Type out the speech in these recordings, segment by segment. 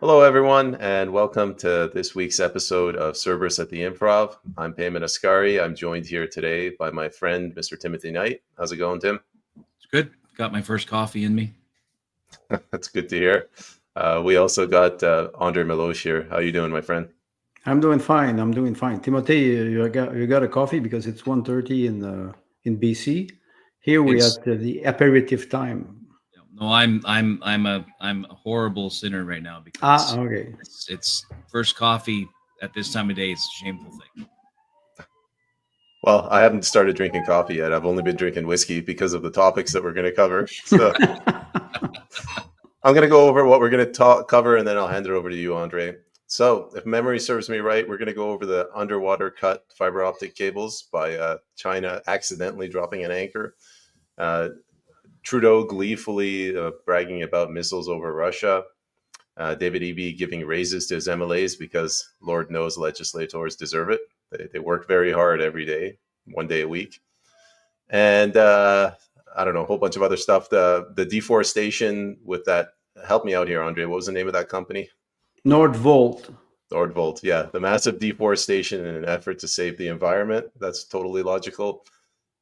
Hello, everyone, and welcome to this week's episode of Cerberus at the Improv. I'm Payman Ascari. I'm joined here today by my friend, Mr. Timothy Knight. How's it going, Tim? It's good. Got my first coffee in me. That's good to hear. We also got Andre Milosh here. How you doing, my friend? I'm doing fine. Timothy, you got a coffee because it's 1:30 in BC. Here we It's- at the aperitif time. No, I'm a horrible sinner right now because Okay. it's first coffee at this time of day. It's a shameful thing. Well, I haven't started drinking coffee yet. I've only been drinking whiskey because of the topics that we're going to cover. So I'm going to go over what we're going to cover, and then I'll hand it over to you, Andre. So if memory serves me right, we're going to go over the underwater cut fiber optic cables by China accidentally dropping an anchor. Trudeau gleefully bragging about missiles over Russia. David Eby giving raises to his MLAs because Lord knows legislators deserve it. They work very hard every day, 1 day a week. And I don't know, a whole bunch of other stuff. The deforestation with that. Help me out here, Andre. What was the name of that company? Nordvolt. Nordvolt, yeah. The massive deforestation in an effort to save the environment. That's totally logical.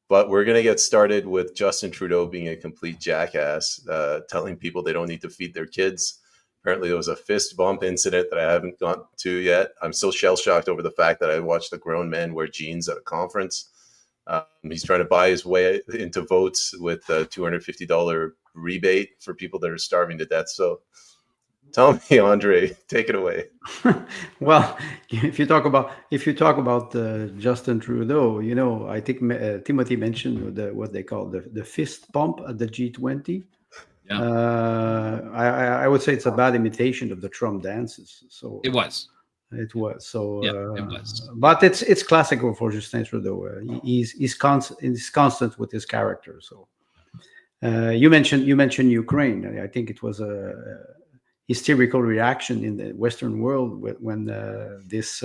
But we're going to get started with Justin Trudeau being a complete jackass, telling people they don't need to feed their kids. Apparently, there was a fist bump incident that I haven't gone to yet. I'm still shell-shocked over the fact that I watched a grown man wear jeans at a conference. He's trying to buy his way into votes with a $250 rebate for people that are starving to death. So tell me, Andre, take it away. Well, if you talk about Justin Trudeau, I think Timothy mentioned what they call the fist bump at the G20. Yeah. I would say it's a bad imitation of the Trump dances. So It was. So. Yeah, it was. But it's classical for Justin Trudeau. He's constant with his character. So you mentioned Ukraine. I think it was a hysterical reaction in the Western world when this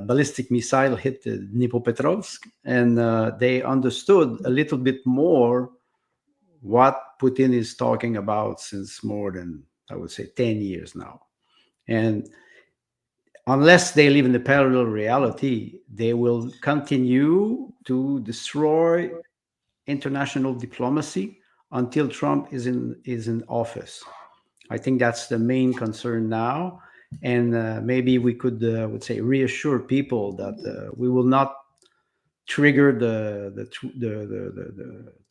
ballistic missile hit Dnipropetrovsk, and they understood a little bit more what Putin is talking about since more than, I would say, 10 years now. And unless they live in the parallel reality, they will continue to destroy international diplomacy until Trump is in office. I think that's the main concern now, and maybe we could would say reassure people that we will not trigger the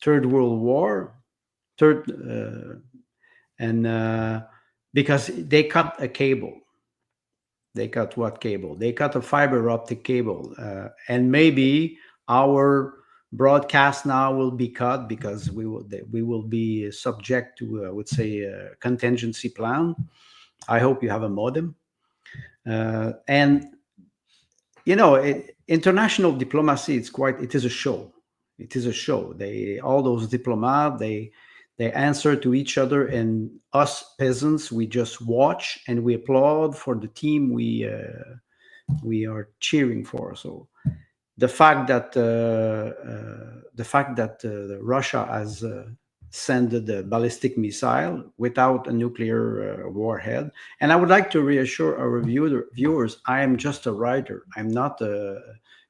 Third World War, because they cut a cable. They cut what cable? They cut a fiber optic cable, and maybe our broadcast now will be cut because we will be subject to, I would say, a contingency plan. I hope you have a modem, and international diplomacy. It is a show. It is a show. All those diplomats, they answer to each other, and us peasants, we just watch and we applaud for the team we are cheering for. So the fact that Russia has sent the ballistic missile without a nuclear warhead, and I would like to reassure our viewers, I am just a writer. I'm not a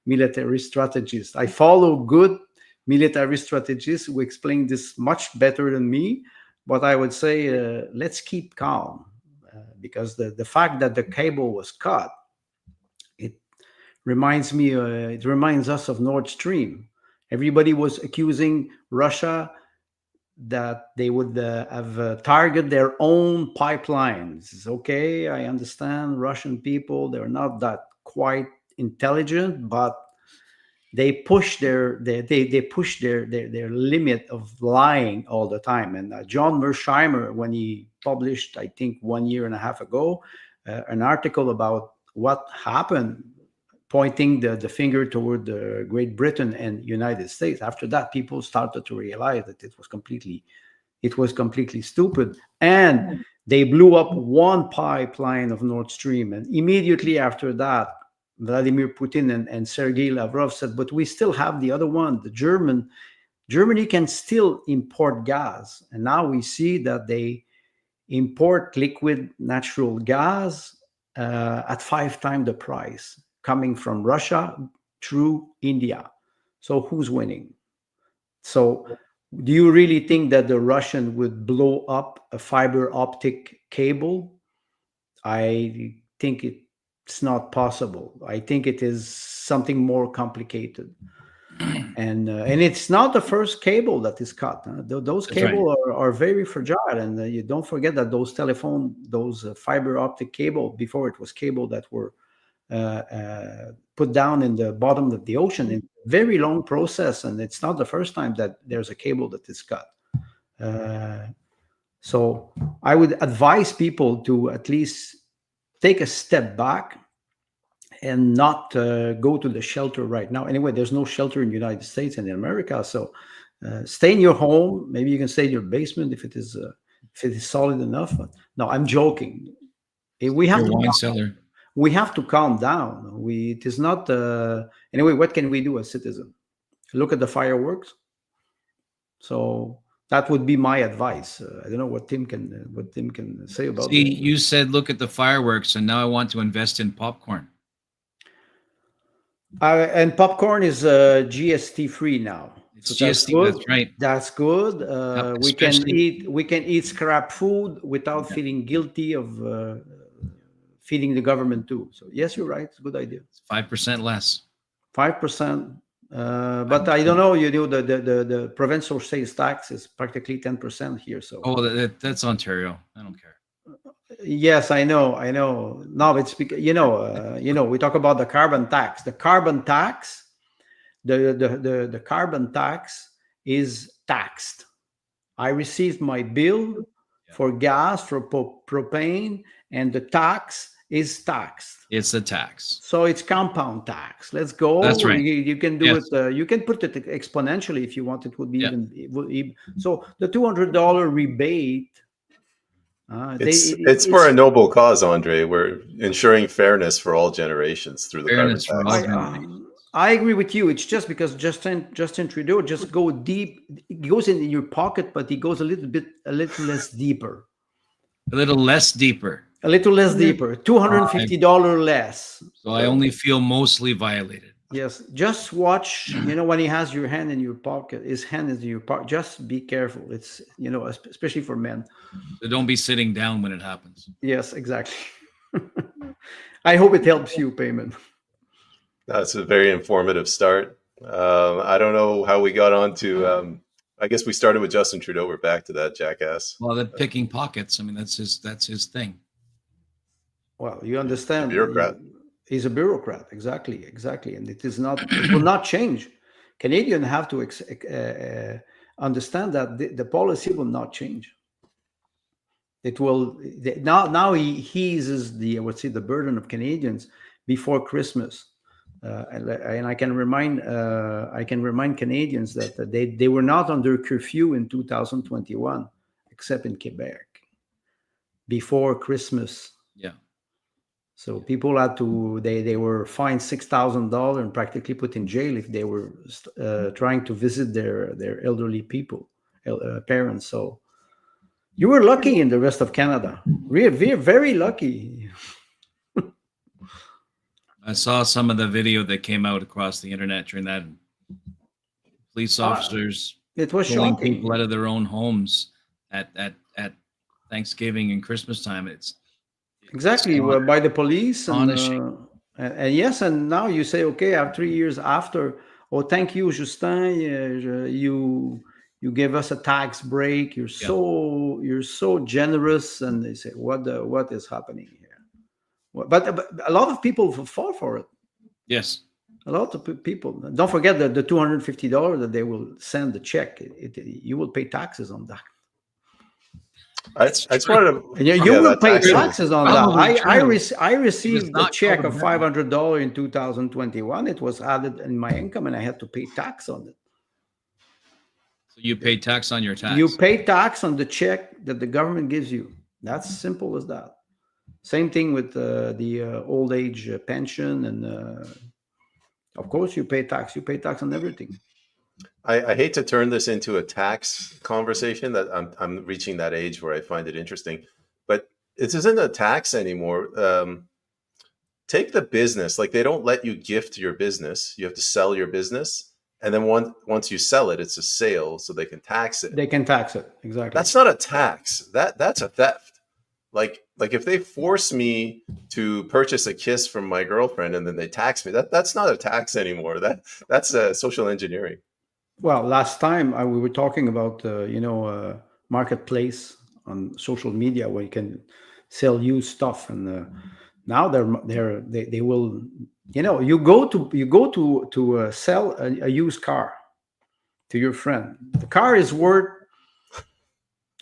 military strategist. I follow good military strategists who explain this much better than me, but I would say let's keep calm, because the fact that the cable was cut, it reminds us of Nord Stream. Everybody was accusing Russia that they would have targeted their own pipelines. Okay, I understand Russian people, they're not that quite intelligent, but they push their limit of lying all the time. And John Mersheimer, when he published, I think 1.5 years ago, an article about what happened, pointing the finger toward Great Britain and United States. After that, people started to realize that it was completely stupid, and they blew up one pipeline of Nord Stream. And immediately after that, Vladimir Putin and Sergei Lavrov said, but we still have the other one, Germany can still import gas. And now we see that import liquid natural gas at 5 times the price coming from Russia through India. So who's winning? So do you really think that the Russian would blow up a fiber optic cable? I think it's not possible. I think it is something more complicated. And it's not the first cable that is cut. Those cables are very fragile, and you don't forget that those fiber optic cable, before it was cable that were put down in the bottom of the ocean, in a very long process, and it's not the first time that there's a cable that is cut. So I would advise people to at least take a step back and not go to the shelter right now. Anyway, there's no shelter in the United States and in America, so stay in your home. Maybe you can stay in your basement if it is solid enough. But no, I'm joking. We have Your wine cellar. We have to calm down. It is not anyway. What can we do as citizens? Look at the fireworks. So that would be my advice. I don't know what Tim can say about. See, you said look at the fireworks, and now I want to invest in popcorn. And popcorn is GST free now. It's so GST. That's right. That's good. We can eat scrap food without feeling guilty of feeding the government too. So yes, you're right. It's a good idea. It's 5% less. 5%. But I don't know. The provincial sales tax is practically 10% here. So that's Ontario. I don't care. Yes, I know. No, it's because we talk about the carbon tax. The carbon tax, the carbon tax is taxed. I received my bill for gas, for propane, and the tax is taxed. It's a tax. So it's compound tax. Let's go. That's right. You can do it. You can put it exponentially if you want. It would be even. So the $200 rebate. It's for a noble cause, Andre. We're ensuring fairness for all generations through the carbon tax. I agree with you. It's just because Justin Trudeau just go deep. He goes in your pocket, but he goes a little less deeper. A little less deeper. A little less deeper. $250 less. So I only feel mostly violated. Yes, just watch. When he has your hand in your pocket, his hand is in your pocket. Just be careful. It's especially for men. So don't be sitting down when it happens. Yes, exactly. I hope it helps you, Payman. That's a very informative start. I don't know how we got on to. I guess we started with Justin Trudeau. We're back to that jackass. Well, the picking pockets. I mean, that's his thing. Well, you understand. Bureaucrat. He's a bureaucrat, exactly, and it will not change. Canadians have to understand that the policy will not change. It will now he eases the burden of Canadians before Christmas, and I can remind Canadians that they were not under curfew in 2021, except in Quebec, before Christmas. Yeah. So people had to they were fined $6,000 and practically put in jail if they were trying to visit their elderly parents. So you were lucky in the rest of Canada. We're very lucky. I saw some of the video that came out across the internet during that. Police officers it was pulling shocking. People out of their own homes at Thanksgiving and Christmas time. It's exactly by the police. Astonishing. And yes, and now you say, okay, 3 years after, oh, thank you, Justin. You gave us a tax break. You're so generous. And they say, what is happening here? But a lot of people fall for it. Yes. A lot of people. Don't forget that the $250 that they will send the check. You will pay taxes on that. I just wanted to. You will pay taxes on that. I received a check of $500 in 2021. It was added in my income, and I had to pay tax on it. So you pay tax on your tax. You pay tax on the check that the government gives you. That's simple as that. Same thing with the old age pension, and of course you pay tax. You pay tax on everything. I hate to turn this into a tax conversation. That I'm reaching that age where I find it interesting. it isn't a tax anymore. Take the business. Like, they don't let you gift your business. You have to sell your business. And then once you sell it, it's a sale, so they can tax it. They can tax it. Exactly. That's not a tax. That's a theft. Like if they force me to purchase a kiss from my girlfriend and then they tax me, that's not a tax anymore. That's social engineering. Well, last time we were talking about marketplace on social media where you can sell used stuff, and now they will, you go to sell a used car to your friend. The car is worth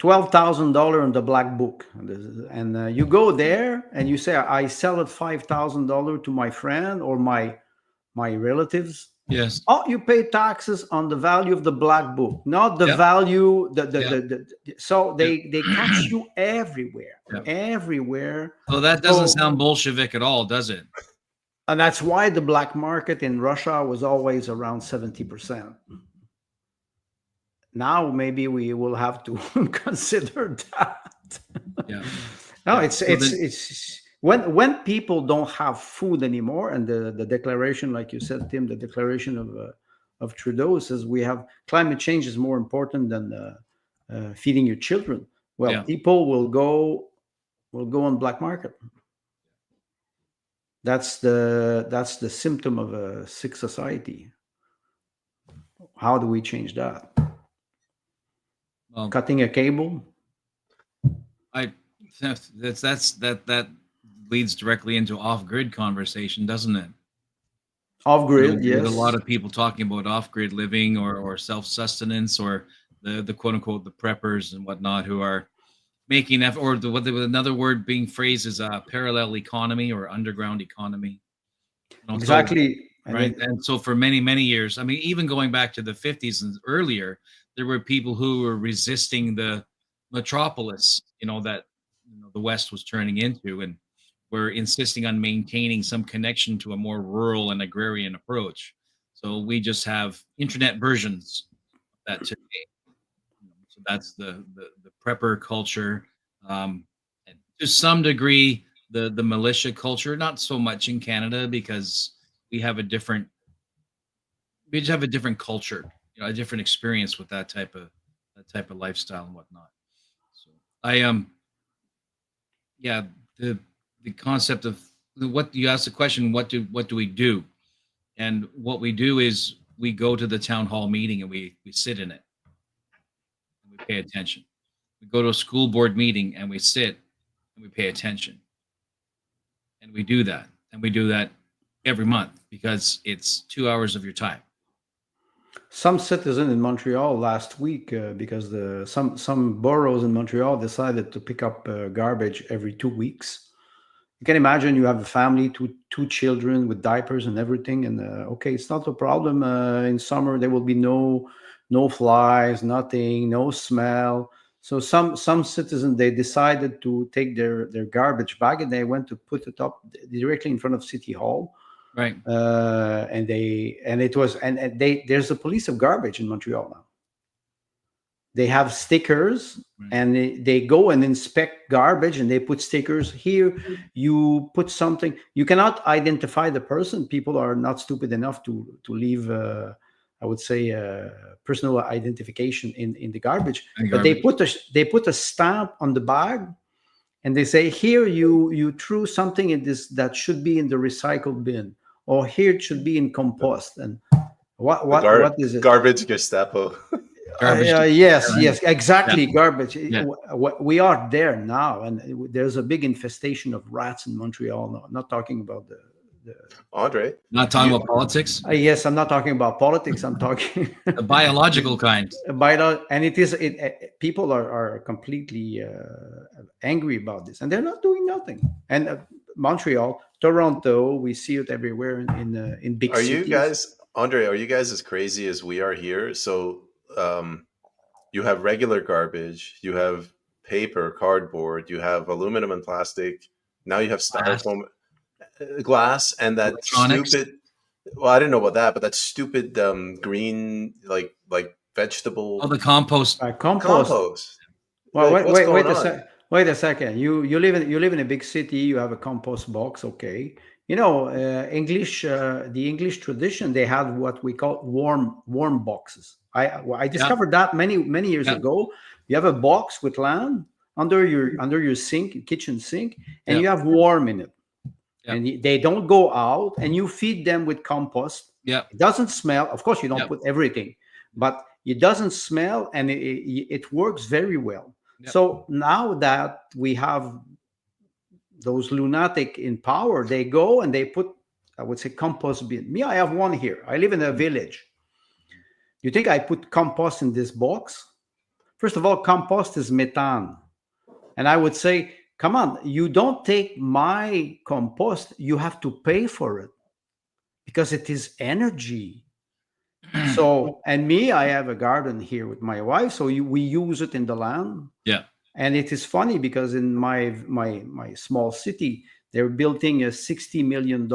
$12,000 on the black book, and you go there and you say, I sell it $5,000 to my friend or my relatives. Yes. Oh, you pay taxes on the value of the black book, not the value. So they catch you everywhere, everywhere. So that doesn't sound Bolshevik at all, does it? And that's why the black market in Russia was always around 70%. Now maybe we will have to consider that. Yeah. No, it's when people don't have food anymore, and the declaration, like you said, Tim, the declaration of Trudeau says we have climate change is more important than feeding your children. Well, people will go on black market. That's the symptom of a sick society. How do we change that? Cutting a cable. That leads directly into off-grid conversation, doesn't it? Off-grid, yes. There's a lot of people talking about off-grid living or self-sustenance, or the quote-unquote the preppers and whatnot, who are making effort, or another word being phrased as a parallel economy or underground economy. Exactly. Right. And so for many, many years, I mean, even going back to the 50s and earlier, there were people who were resisting the metropolis, that the West was turning into, and were insisting on maintaining some connection to a more rural and agrarian approach. So we just have internet versions of that today. So that's the prepper culture. And to some degree, the militia culture, not so much in Canada, because we have a different culture, a different experience with that type of lifestyle and whatnot. So the concept of what you asked the question, what do we do? And what we do is we go to the town hall meeting and we sit in it and we pay attention. We go to a school board meeting and we sit and we pay attention. And we do that. And we do that every month, because it's 2 hours of your time. Some citizen in Montreal last week, because some boroughs in Montreal decided to pick up garbage every 2 weeks. You can imagine you have a family, two children with diapers and everything, and okay, it's not a problem. In summer there will be no flies, nothing, no smell. So some citizens, they decided to take their garbage bag and they went to put it up directly in front of City Hall. Right. There's a police of garbage in Montreal now. They have stickers, right, and they go and inspect garbage, and they put stickers here. You put something. You cannot identify the person. People are not stupid enough to leave, I would say, personal identification in the garbage. But they put a stamp on the bag, and they say, here you threw something in this that should be in the recycled bin, or here it should be in compost. And what is it? Garbage Gestapo. Yes, exactly. Yeah. Garbage. Yeah. We are there now, and there's a big infestation of rats in Montreal. No, I'm not talking about the Andre. Not talking about politics. Yes, I'm not talking about politics. I'm talking the biological kind. And people are completely angry about this, and they're not doing nothing. And Montreal, Toronto, we see it everywhere in big cities. You guys, Andre? Are you guys as crazy as we are here? So you have regular garbage, you have paper, cardboard, you have aluminum and plastic. Now you have styrofoam, glass, and that stupid. Well, I didn't know about that, but that stupid green like vegetable. Oh, the compost. Compost. Well, wait a second. Wait a second. You live in a big city. You have a compost box. Okay. The English tradition, they had what we call warm boxes. I discovered that many years Yeah. ago. You have a box with land under your sink, kitchen sink, and Yeah. you have warm in it. Yeah. And they don't go out, and you feed them with compost. Yeah. It doesn't smell. Of course, you don't Yeah. put everything, but it doesn't smell, and it works very well. Yeah. So now that we have those lunatic in power, they go and they put, I would say, compost bin. Me, I have one here. I live in a village. You think I put compost in this box? First of all, compost is methane. And I would say, come on, you don't take my compost, you have to pay for it because it is energy. So, and me, I have a garden here with my wife, so we use it in the land. Yeah. And it is funny because in my small city, they're building a $60 million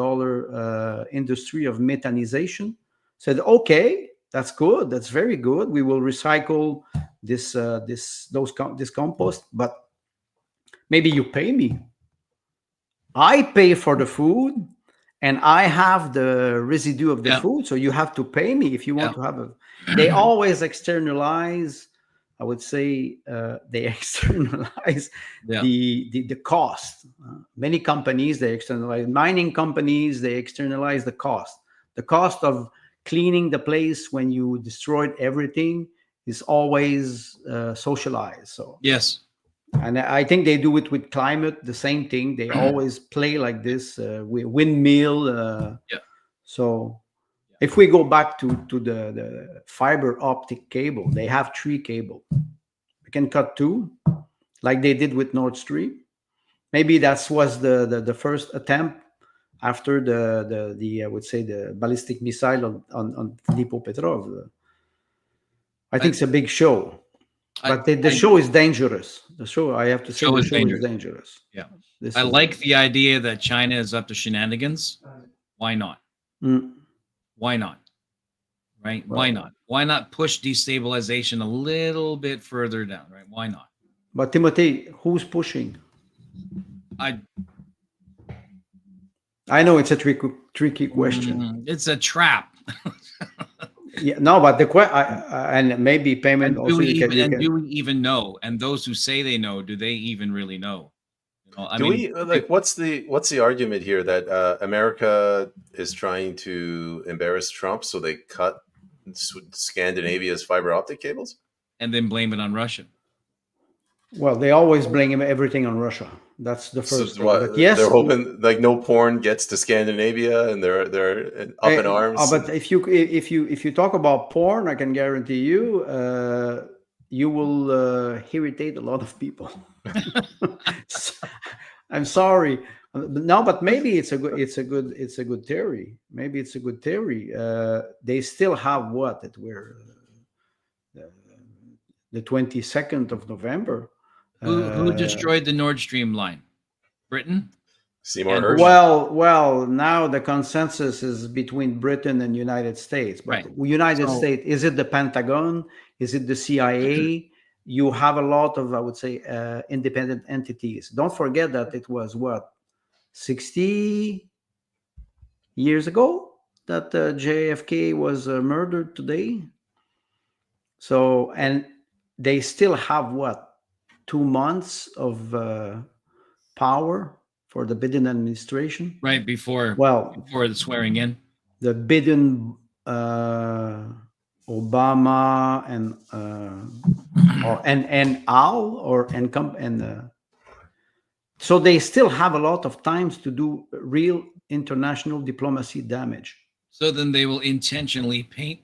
industry of methanization. Said, okay, that's good, that's very good. We will recycle this compost, but maybe you pay me. I pay for the food, and I have the residue of the food, so you have to pay me if you want to have a. They always externalize. I would say they externalize the cost. Many companies, they externalize. Mining companies, they externalize the cost of cleaning the place when you destroyed everything is always socialized. So yes, and I think they do it with climate, the same thing. They always play like this windmill. So if we go back to the fiber optic cable, they have 3 cable. We can cut 2, like they did with Nord Stream. Maybe that was the first attempt after the I would say the ballistic missile on Dnipropetrovsk. I think it's a big show, but the show is dangerous. The show, I have to say, the show is dangerous. Yeah, I like the idea that China is up to shenanigans. Why not? Why not? Right? Why not? Why not push destabilization a little bit further down? Right? Why not? But Timothy, who's pushing? I know it's a tricky question. It's a trap. Yeah, no, but and maybe payment and also. Do we even know? And those who say they know, do they even really know? What's the argument here that America is trying to embarrass Trump, so they cut Scandinavia's fiber optic cables and then blame it on Russia? Well, they always blame everything on Russia. That's the first thing. But yes, they're hoping like no porn gets to Scandinavia, and they're up in arms. But if you talk about porn, I can guarantee you, you will irritate a lot of people. I'm sorry, no, but maybe it's a good theory. Maybe it's a good theory. They still have what that we're the 22nd of November. Who destroyed the Nord Stream line? Britain? Seymour Hersh? Well, now the consensus is between Britain and United States. But United States, is it the Pentagon? Is it the CIA? You have a lot of, I would say, independent entities. Don't forget that it was, 60 years ago that JFK was murdered today? So, and they still have 2 months of power for the Biden administration, right before the swearing in. The Biden, Obama, so they still have a lot of times to do real international diplomacy damage. So then they will intentionally paint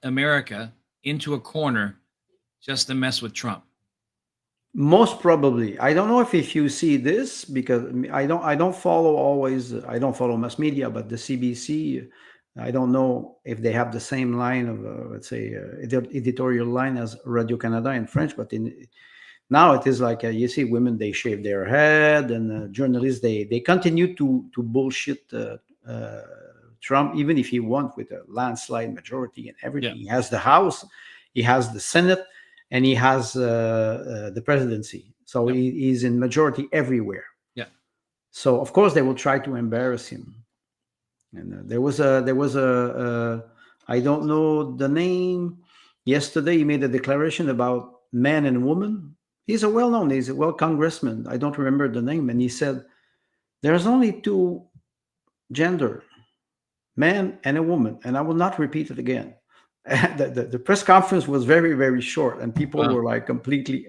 America into a corner just to mess with Trump. Most probably. I don't know if you see this, because I don't follow mass media, but the CBC, I don't know if they have the same line of let's say editorial line as Radio Canada in French, but now it is like you see women, they shave their head, and journalists, they continue to bullshit Trump, even if he won with a landslide majority and everything. He has the House, he has the Senate, and he has the presidency. So Yep. he's in majority everywhere. Yeah. So of course they will try to embarrass him. And there was a I don't know the name. Yesterday he made a declaration about men and women. He's a well congressman. I don't remember the name, and he said there's only two gender, man and a woman, and I will not repeat it again. The press conference was very, very short, and people Wow. were like completely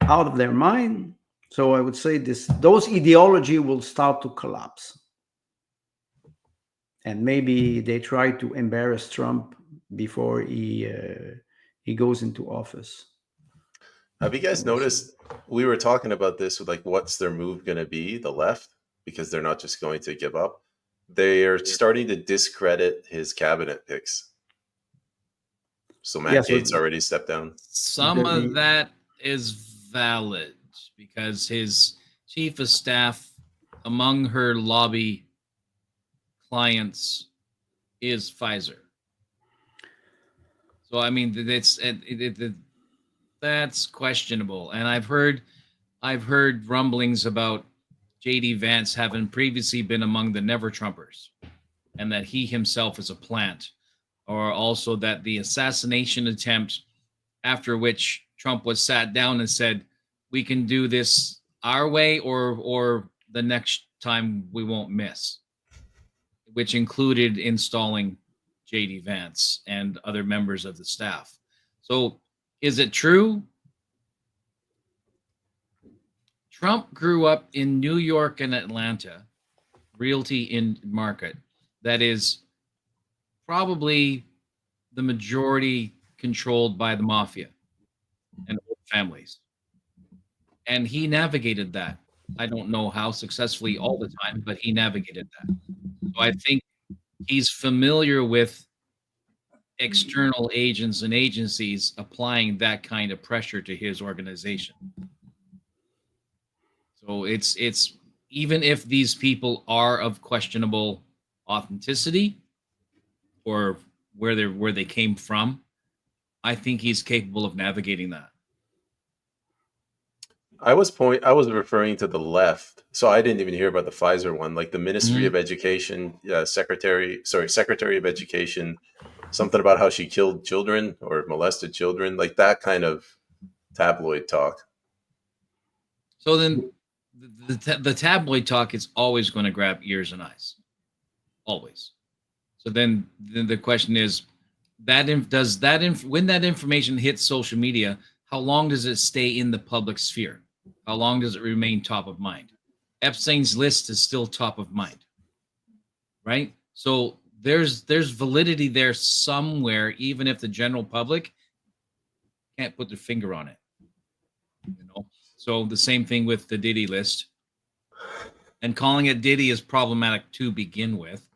out of their mind. So I would say those ideology will start to collapse, and maybe they try to embarrass Trump before he goes into office. Have you guys We'll see. noticed? We were talking about this with like, what's their move going to be? The left, because they're not just going to give up. They are starting to discredit his cabinet picks. So Matt Yeah, so Gaetz already stepped down. Some of the that is valid because his chief of staff among her lobby clients is Pfizer. So I mean, that's questionable. And I've heard rumblings about J.D. Vance having previously been among the Never Trumpers, and that he himself is a plant, or also that the assassination attempt after which Trump was sat down and said, "We can do this our way, or the next time we won't miss," which included installing J.D. Vance and other members of the staff. So, is it true? Trump grew up in New York and Atlanta, realty in market that is probably the majority controlled by the mafia and old families. And he navigated that. I don't know how successfully all the time, but he navigated that. So I think he's familiar with external agents and agencies applying that kind of pressure to his organization. So it's even if these people are of questionable authenticity or where they came from, I think he's capable of navigating that. I was referring to the left, so I didn't even hear about the Pfizer one. Like the Ministry of Education, Secretary of Education, something about how she killed children or molested children, like that kind of tabloid talk. So then the tabloid talk is always going to grab ears and eyes, always. So then the question is, when that information hits social media, how long does it stay in the public sphere? How long does it remain top of mind? Epstein's list is still top of mind, right? So there's validity there somewhere, even if the general public can't put their finger on it. You know, so the same thing with the Diddy list, and calling it Diddy is problematic to begin with.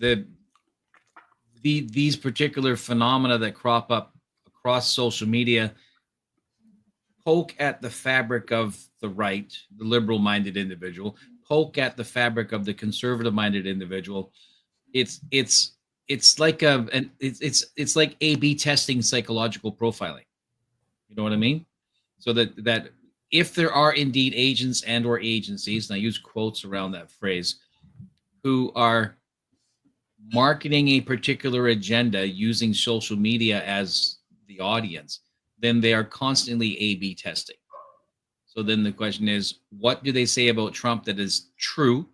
Right? These particular phenomena that crop up across social media poke at the fabric of the right, the liberal-minded individual, poke at the fabric of the conservative-minded individual. It's like it's like A/B testing psychological profiling. You know what I mean? So that if there are indeed agents and or agencies, and I use quotes around that phrase, who are marketing a particular agenda using social media as the audience, then they are constantly A/B testing. So then the question is, what do they say about Trump that is true?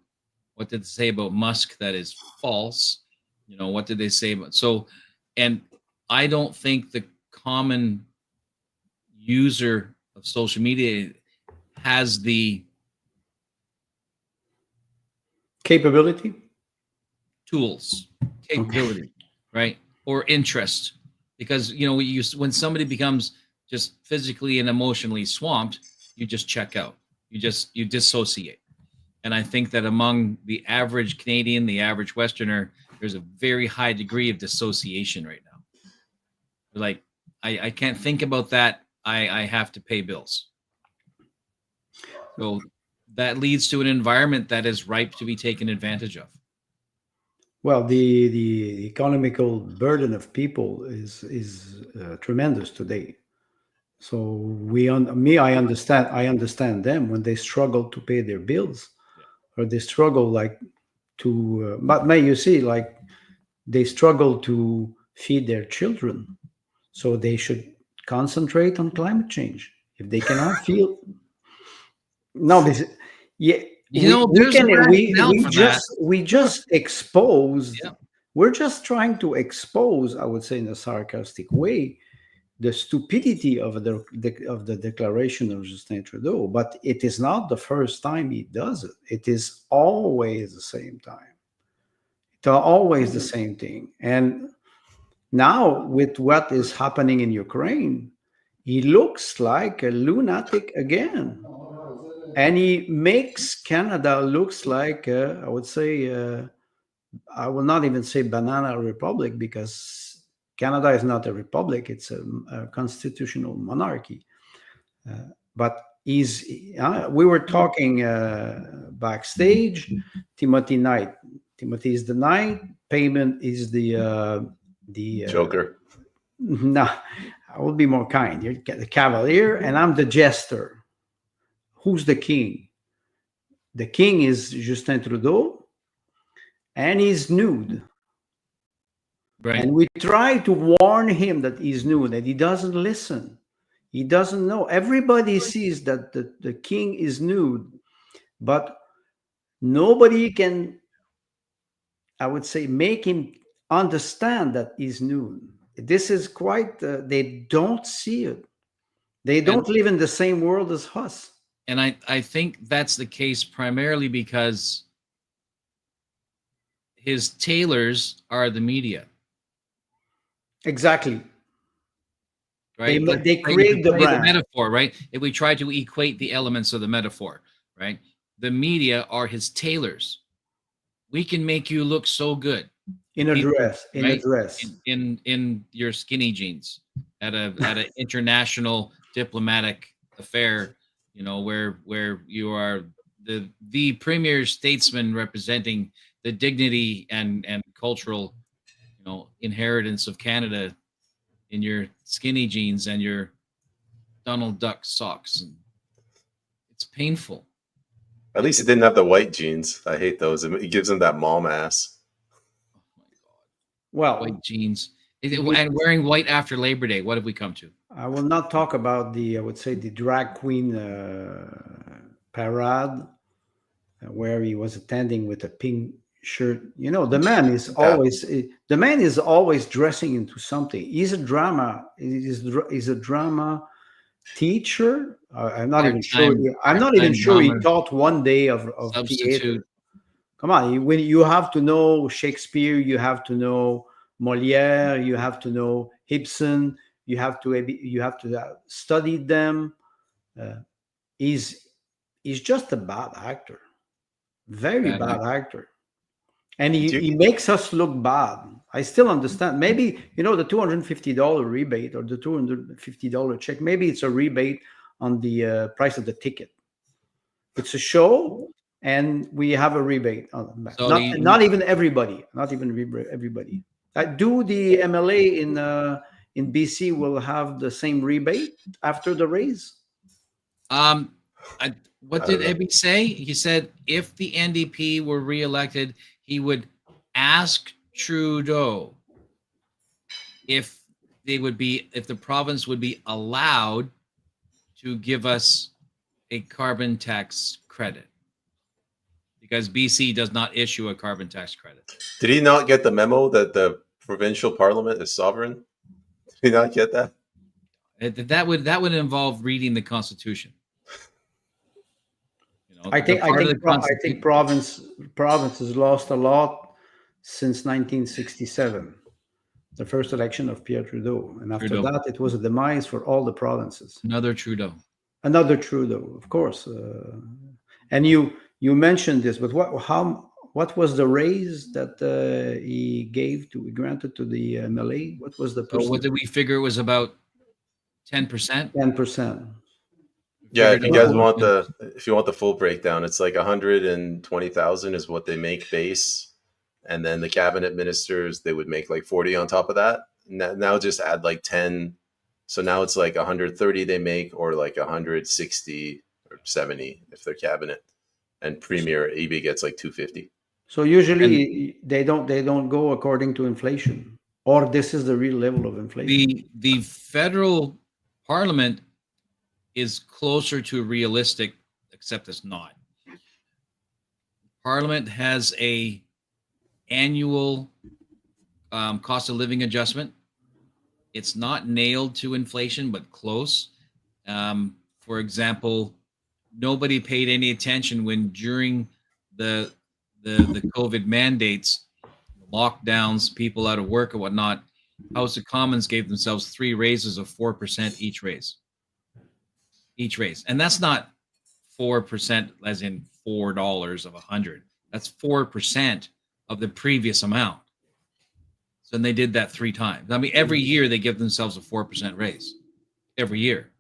What did they say about Musk that is false? You know, what did they say about and I don't think the common user of social media has the capability. tools, capability, right? Or interest. Because when somebody becomes just physically and emotionally swamped, you just check out. You dissociate. And I think that among the average Canadian, the average Westerner, there's a very high degree of dissociation right now. Like, I can't think about that. I have to pay bills. So that leads to an environment that is ripe to be taken advantage of. Well, the economical burden of people is tremendous today. So I understand them when they struggle to pay their bills, Yeah. or they struggle like to. But may you see, like they struggle to feed their children, so they should concentrate on climate change. If they cannot feel, no, this, yeah, You know, we there's a can rationale for that. we just exposed. Yeah. We're just trying to expose, I would say, in a sarcastic way, the stupidity of the declaration of Justin Trudeau. But it is not the first time he does it. It is always the same time. It's always the same thing. And now, with what is happening in Ukraine, he looks like a lunatic again, and he makes Canada looks like I would say I will not even say banana republic, because Canada is not a republic; it's a constitutional monarchy. But he's we were talking backstage. Timothy Knight. Timothy is the knight. Payment is the Joker. no. I will be more kind. You're the cavalier, and I'm the jester. Who's the king? The king is Justin Trudeau, and he's nude. Right. And we try to warn him that he's nude, and he doesn't listen. He doesn't know. Everybody sees that the king is nude, but nobody can, I would say, make him understand that he's nude. This is quite, they don't see it. They don't live in the same world as us. And I think that's the case primarily because his tailors are the media. Exactly. Right. They create the brand. Metaphor, right? If we try to equate the elements of the metaphor, right? The media are his tailors. We can make you look so good In a dress, in a dress. in your skinny jeans at an international diplomatic affair, you know, where you are the premier statesman representing the dignity and cultural, you know, inheritance of Canada in your skinny jeans and your Donald Duck socks. And it's painful. At least he didn't have the white jeans. I hate those. It gives him that mom ass. Oh my God. Well, White jeans. And wearing white after Labor Day. What have we come to? I will not talk about the, I would say, the drag queen parade where he was attending with a pink shirt. You know, the man is always dressing into something. He's a drama. He's a drama teacher. I'm not even sure. I'm not even sure he taught one day of theater. Come on, when you have to know Shakespeare, you have to know Molière, you have to know Ibsen, you have to study them. He's just a bad actor, very bad actor, and he makes us look bad. I still understand. Maybe, you know, the $250 rebate or the $250 check. Maybe it's a rebate on the price of the ticket. It's a show, and we have a rebate on that. So not even everybody. Not even everybody. Do the MLA in BC will have the same rebate after the raise? What did Eby say? He said if the NDP were reelected, he would ask Trudeau if the province would be allowed to give us a carbon tax credit, because BC does not issue a carbon tax credit. Did he not get the memo that the provincial parliament is sovereign? Did he not get that? That would involve reading the Constitution. You know, I think provinces lost a lot since 1967, the first election of Pierre Trudeau, and after that, it was a demise for all the provinces. Another Trudeau, of course. And you mentioned this, but what was the raise that he granted to the MLA? What was the percentage? What did we figure? It was about 10%. 10%. Yeah, if you guys want the full breakdown, it's like 120,000 is what they make base, and then the cabinet ministers, they would make like 40 on top of that. Now just add like 10. So now it's like 130 they make, or like 160 or 70 if they're cabinet, and Premier Eby gets like 250. So usually they don't go according to inflation, or this is the real level of inflation. The federal parliament is closer to realistic, except it's not. Parliament has a annual cost of living adjustment. It's not nailed to inflation, but close. For example, nobody paid any attention when during the COVID mandates, lockdowns, people out of work and whatnot, House of Commons gave themselves 3 raises of 4% each raise. And that's not 4% as in $4 of 100. That's 4% of the previous amount. So they did that 3 times. I mean, every year they give themselves a 4% raise every year.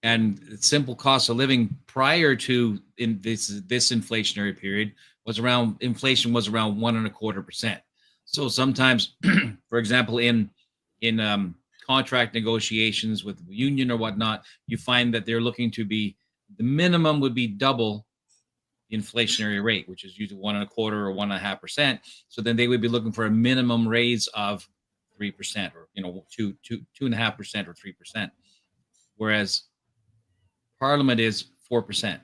And simple cost of living prior to in this inflationary period inflation was around 1.25%. So sometimes, for example, in contract negotiations with the union or whatnot, you find that they're looking to be, the minimum would be double the inflationary rate, which is usually 1.25 or 1.5%. So then they would be looking for a minimum raise of 3%, or 2.5% or 3%. Whereas Parliament is 4%,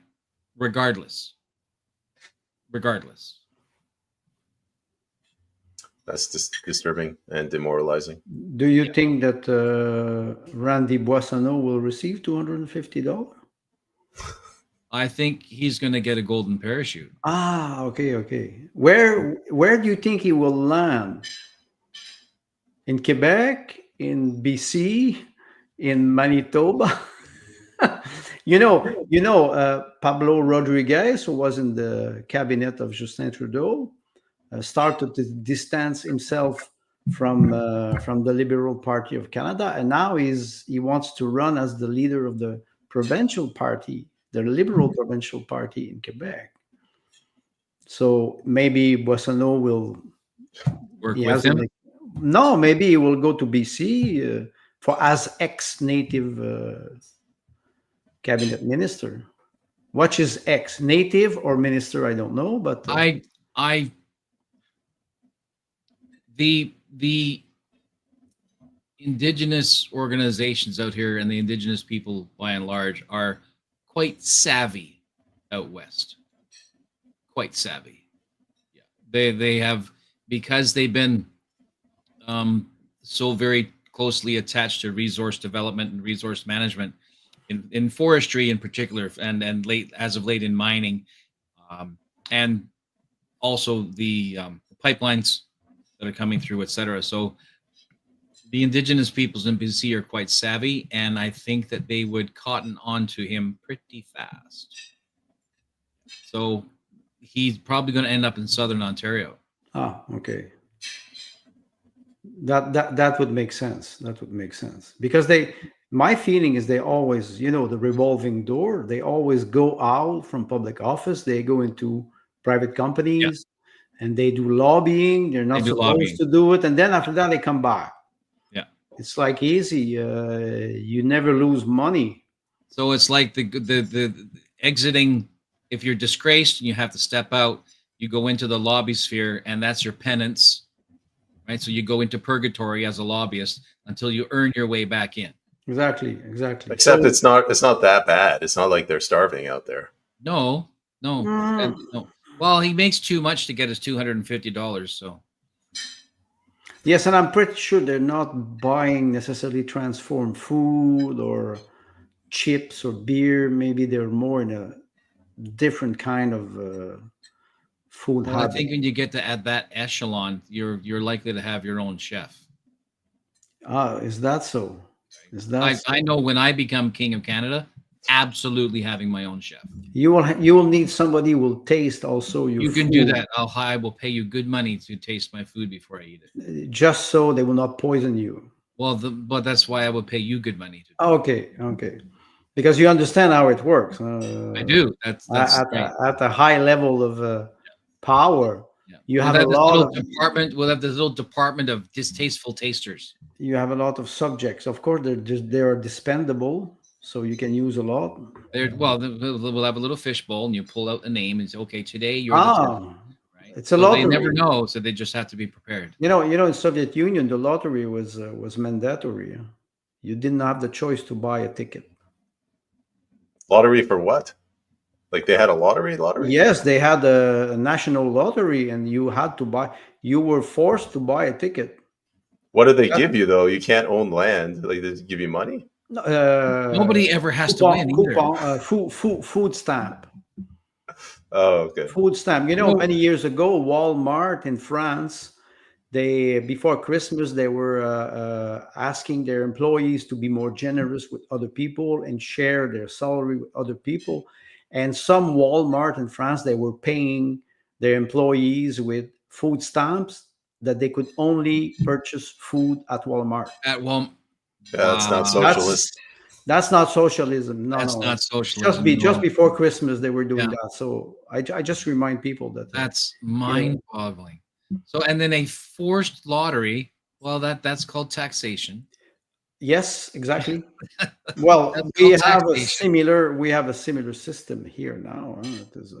regardless. That's disturbing and demoralizing. Do you think that Randy Boissonneau will receive $250? I think he's going to get a golden parachute. Okay. Where do you think he will land? In Quebec, in BC, in Manitoba? Pablo Rodriguez, who was in the cabinet of Justin Trudeau, started to distance himself from the Liberal Party of Canada, and now he wants to run as the leader of the provincial party, the Liberal provincial party in Quebec. So maybe Boissonneau will work with him. No, maybe he will go to BC for as ex-native cabinet minister. What is ex-native or minister? I don't know, but the Indigenous organizations out here and the Indigenous people by and large are quite savvy out west. Quite savvy. Yeah. They have, because they've been so very closely attached to resource development and resource management in forestry in particular, and as of late in mining, and also the pipelines that are coming through, etc. So the Indigenous peoples in BC are quite savvy, and I think that they would cotton on to him pretty fast. So he's probably going to end up in Southern Ontario. Okay. That would make sense. That would make sense, because my feeling is they always, the revolving door, they always go out from public office, they go into private companies, and they do lobbying. They're not supposed to do it, and then after that they come back. Yeah, it's like easy. You never lose money. So it's like the exiting. If you're disgraced and you have to step out, you go into the lobby sphere, and that's your penance. Right, so you go into purgatory as a lobbyist until you earn your way back in. Exactly. Except it's not that bad. It's not like they're starving out there. No. Well, he makes too much to get his $250. So. Yes, and I'm pretty sure they're not buying necessarily transformed food or chips or beer. Maybe they're more in a different kind of food habit. I think when you get to at that echelon, you're likely to have your own chef. Is that so? I know when I become King of Canada, absolutely having my own chef. You will need somebody who will taste also your food. You can do that. I will pay you good money to taste my food before I eat it. Just so they will not poison you. Well, but that's why I would pay you good money to. Okay. Because you understand how it works. I do. That's at a high level of power. Yeah. You We'll have a have this lot little of department. We'll have this little department of distasteful tasters. subjects. Of course, they are dispendable, so you can use a lot. We'll have a little fishbowl, and you pull out a name and say, "Okay, today you're the test," Ah, right?" it's a So they never lottery. know, so they just have to be prepared. In Soviet Union, the lottery was mandatory. You didn't have the choice to buy a ticket. Lottery for what? Like they had a lottery? Yes, they had a national lottery, and you had to buy. You were forced to buy a ticket. What do they give you though? You can't own land. Like they give you money? Nobody ever has to win either. Coupon, food stamp. Oh, okay. Food stamp. Many years ago, Walmart in France, before Christmas, they were asking their employees to be more generous with other people and share their salary with other people. And some Walmart in France, they were paying their employees with food stamps that they could only purchase food at Walmart. At Walmart. Yeah, that's not socialist. That's not socialism. No, That's no. not socialism. Just before Christmas, they were doing Yeah. that. So I just remind people that That's mind-boggling. So, and then a forced lottery. Well, that's called taxation. Yes, exactly. Well, That's we called have taxation. a similar system here now. It is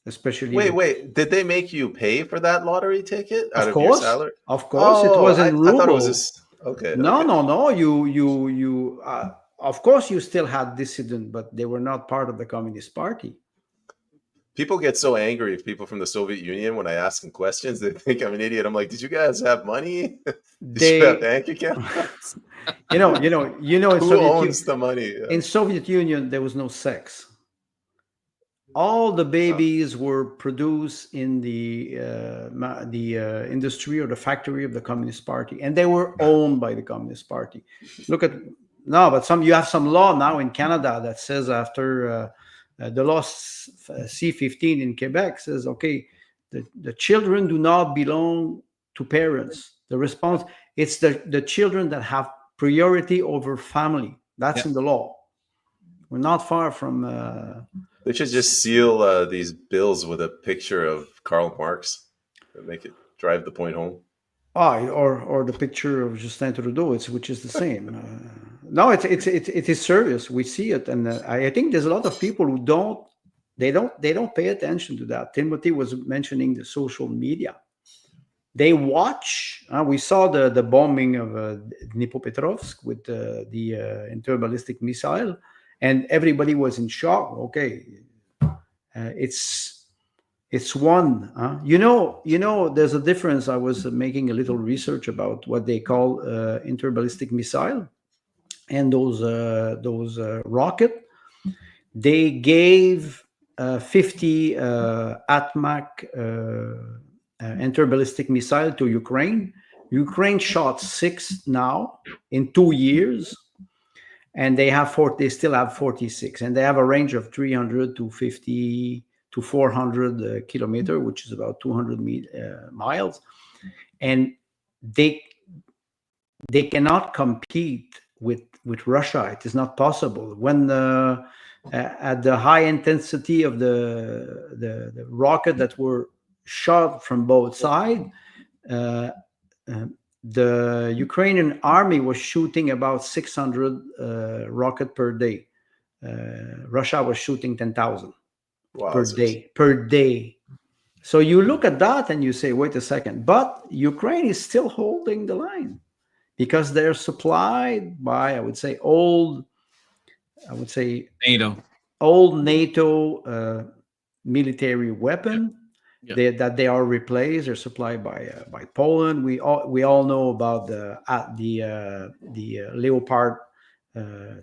especially Wait. Did they make you pay for that lottery ticket out of of your course, salary? of course, it was in I thought it was ruble. just okay. No, Okay. no. You. Of course, you still had dissident, but they were not part of the Communist Party. People get so angry if people from the Soviet Union when I ask them questions, they think I'm an idiot. I'm like, did you guys have money? Did you have bank accounts? In Who owns the money? Yeah. In Soviet Union, there was no sex. All the babies were produced in the industry or the factory of the Communist Party, and they were owned by the Communist Party. But you have some law now in Canada that says after the law C-15 in Quebec says, okay, the children do not belong to parents. It's the children that have priority over family. That's in the law. We're not far from. They should just seal these bills with a picture of Karl Marx and make it drive the point home. Or the picture of Justin Trudeau, which is the same. No, it is serious. We see it, and I think there's a lot of people who don't pay attention to that. Timothy was mentioning the social media. They watch. We saw the bombing of Dnipropetrovsk with the interballistic missile, and everybody was in shock. Okay, it's one. There's a difference. I was making a little research about what they call interballistic missile, and those rocket. They gave 50 ATMAC interballistic missile to Ukraine. Ukraine shot 6 now in 2 years, and they still have 46, and they have a range of 300 to 50 to 400 kilometer, which is about 200 miles, and they cannot compete with Russia. It is not possible. When at the high intensity of the rocket that were shot from both sides, the Ukrainian army was shooting about 600 rocket per day. Russia was shooting 10,000 per day. So you look at that and you say, wait a second. But Ukraine is still holding the line because they're supplied by, I would say, old NATO military weapon. Yep. That they are replaced. They're supplied by Poland. We all know about the Leopard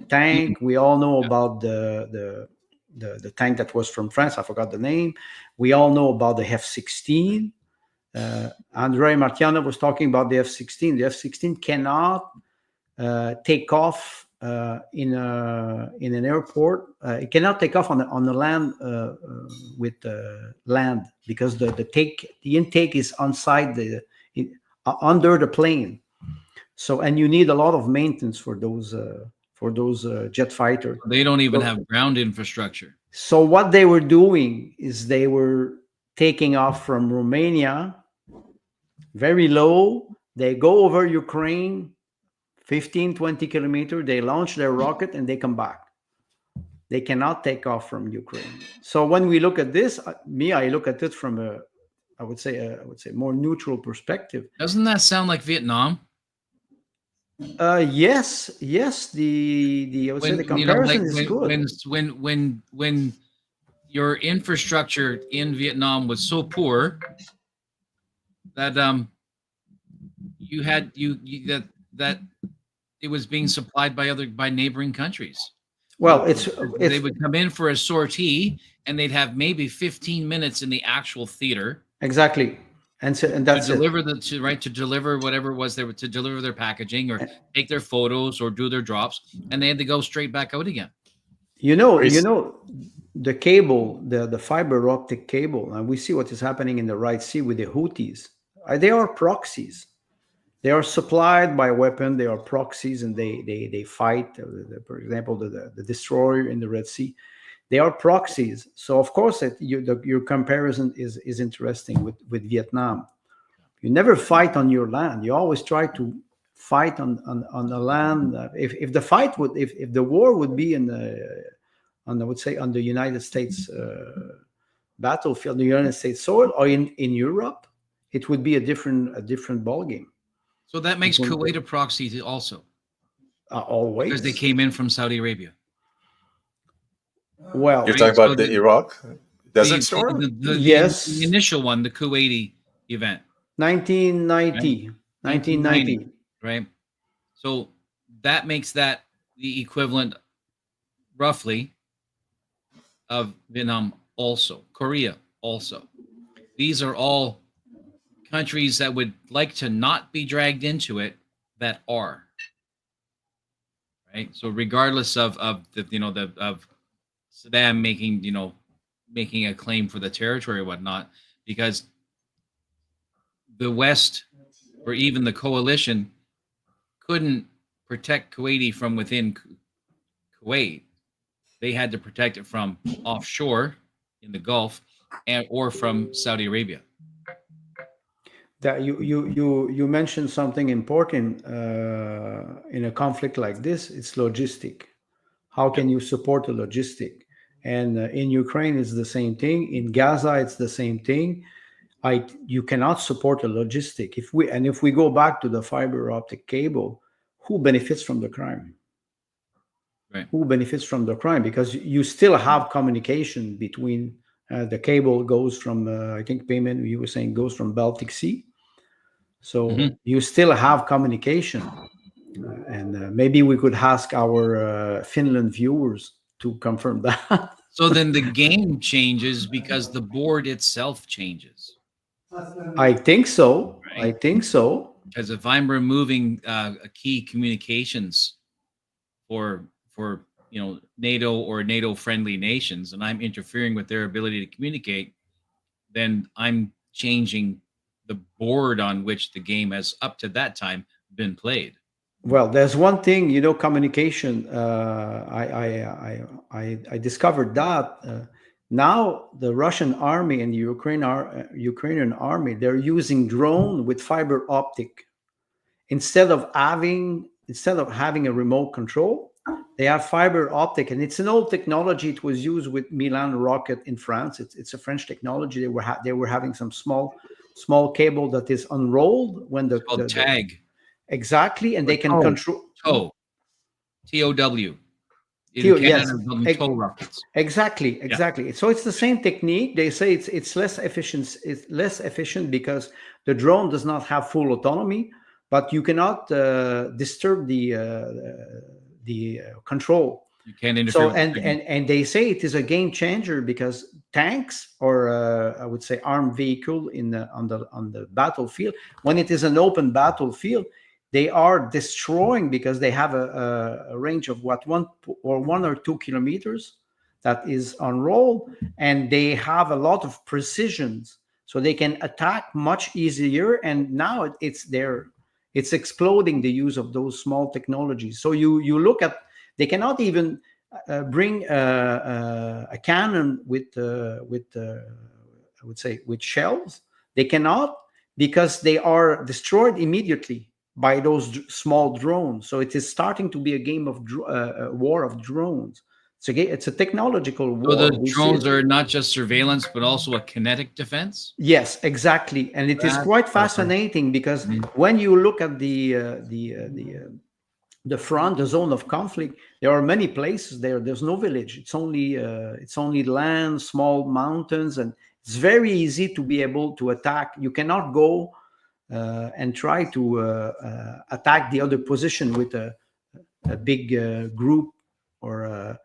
tank. We all know about the tank that was from France. I forgot the name. We all know about the F-16. Andrei Martianov was talking about the F-16. The F-16 cannot take off in an airport. It cannot take off on the land with land because the intake is under the plane. So, and you need a lot of maintenance for those jet fighters. They don't even have ground infrastructure. So what they were doing is they were taking off from Romania, very low. They go over Ukraine, 15, 20 kilometers. They launch their rocket and they come back. They cannot take off from Ukraine. So when we look at this, I look at it from I would say more neutral perspective. Doesn't that sound like Vietnam? Yes. The I would say the comparison is good. When your infrastructure in Vietnam was so poor that that it was being supplied by neighboring countries. Well, they would come in for a sortie and they'd have maybe 15 minutes in the actual theater. Exactly. And that's to deliver to deliver whatever it was they were to deliver their packaging or take their photos or do their drops, and they had to go straight back out again. You know the cable, the fiber optic cable, and we see what is happening in the Red Sea with the Houthis. They are proxies. They are supplied by weapon. They are proxies, and they fight. For example, the destroyer in the Red Sea. They are proxies. So of course, your comparison is interesting with Vietnam. You never fight on your land. You always try to fight on the land. If the war would be I would say on the United States battlefield, the United States soil, or in Europe, it would be a different ballgame. So that makes Kuwait a proxy also. Always. Because they came in from Saudi Arabia. Well, you're talking about the Iraq Desert Storm? Yes. The initial one, the Kuwaiti event. 1990. Right. So that makes that the equivalent, roughly, of Vietnam also. Korea also. These are all countries that would like to not be dragged into it that are. Right. So regardless of Saddam making a claim for the territory or whatnot, because the West or even the coalition couldn't protect Kuwaiti from within Kuwait. They had to protect it from offshore in the Gulf or from Saudi Arabia. That you mentioned something important in a conflict like this. It's logistic. How can you support the logistic? And in Ukraine, it's the same thing. In Gaza, it's the same thing. You cannot support a logistic. If we go back to the fiber optic cable, who benefits from the crime? Right. Who benefits from the crime? Because you still have communication between the cable goes from I think payment you were saying goes from Baltic Sea. So you still have communication, and maybe we could ask our Finland viewers to confirm that. So then the game changes because the board itself changes. I think so. Right? I think so. Because if I'm removing key communications for NATO or NATO friendly nations, and I'm interfering with their ability to communicate, then I'm changing the board on which the game has up to that time been played. Well, there's one thing, communication. I discovered that now the Russian army and the Ukrainian army, they're using drone with fiber optic instead of having a remote control. They have fiber optic, and it's an old technology. It was used with Milan rocket in France. It's a French technology. They were having some small cable that is unrolled when the tag. Exactly, and they can control TOW. Yes, tow rockets. Exactly. Yeah. So it's the same technique. They say it's less efficient. It's less efficient because the drone does not have full autonomy, but you cannot disturb the control. You can't interfere. So and they say it is a game changer because tanks or I would say armed vehicle on the battlefield, when it is an open battlefield, they are destroying because they have a range of 1 or 2 kilometers that is unrolled, and they have a lot of precisions, so they can attack much easier. And now it's exploding the use of those small technologies. So you look at, they cannot even bring a cannon with I would say, with shells. They cannot, because they are destroyed immediately by those small drones. So it is starting to be a game of war of drones. It's a technological So war. the drones are not just surveillance, but also a kinetic defense. Yes, exactly, and it is That's quite clever. fascinating, because when you look at the front, the zone of conflict, there are many places there. There's no village. It's only land, small mountains, and it's very easy to be able to attack. You cannot go and try to attack the other position with a big group or a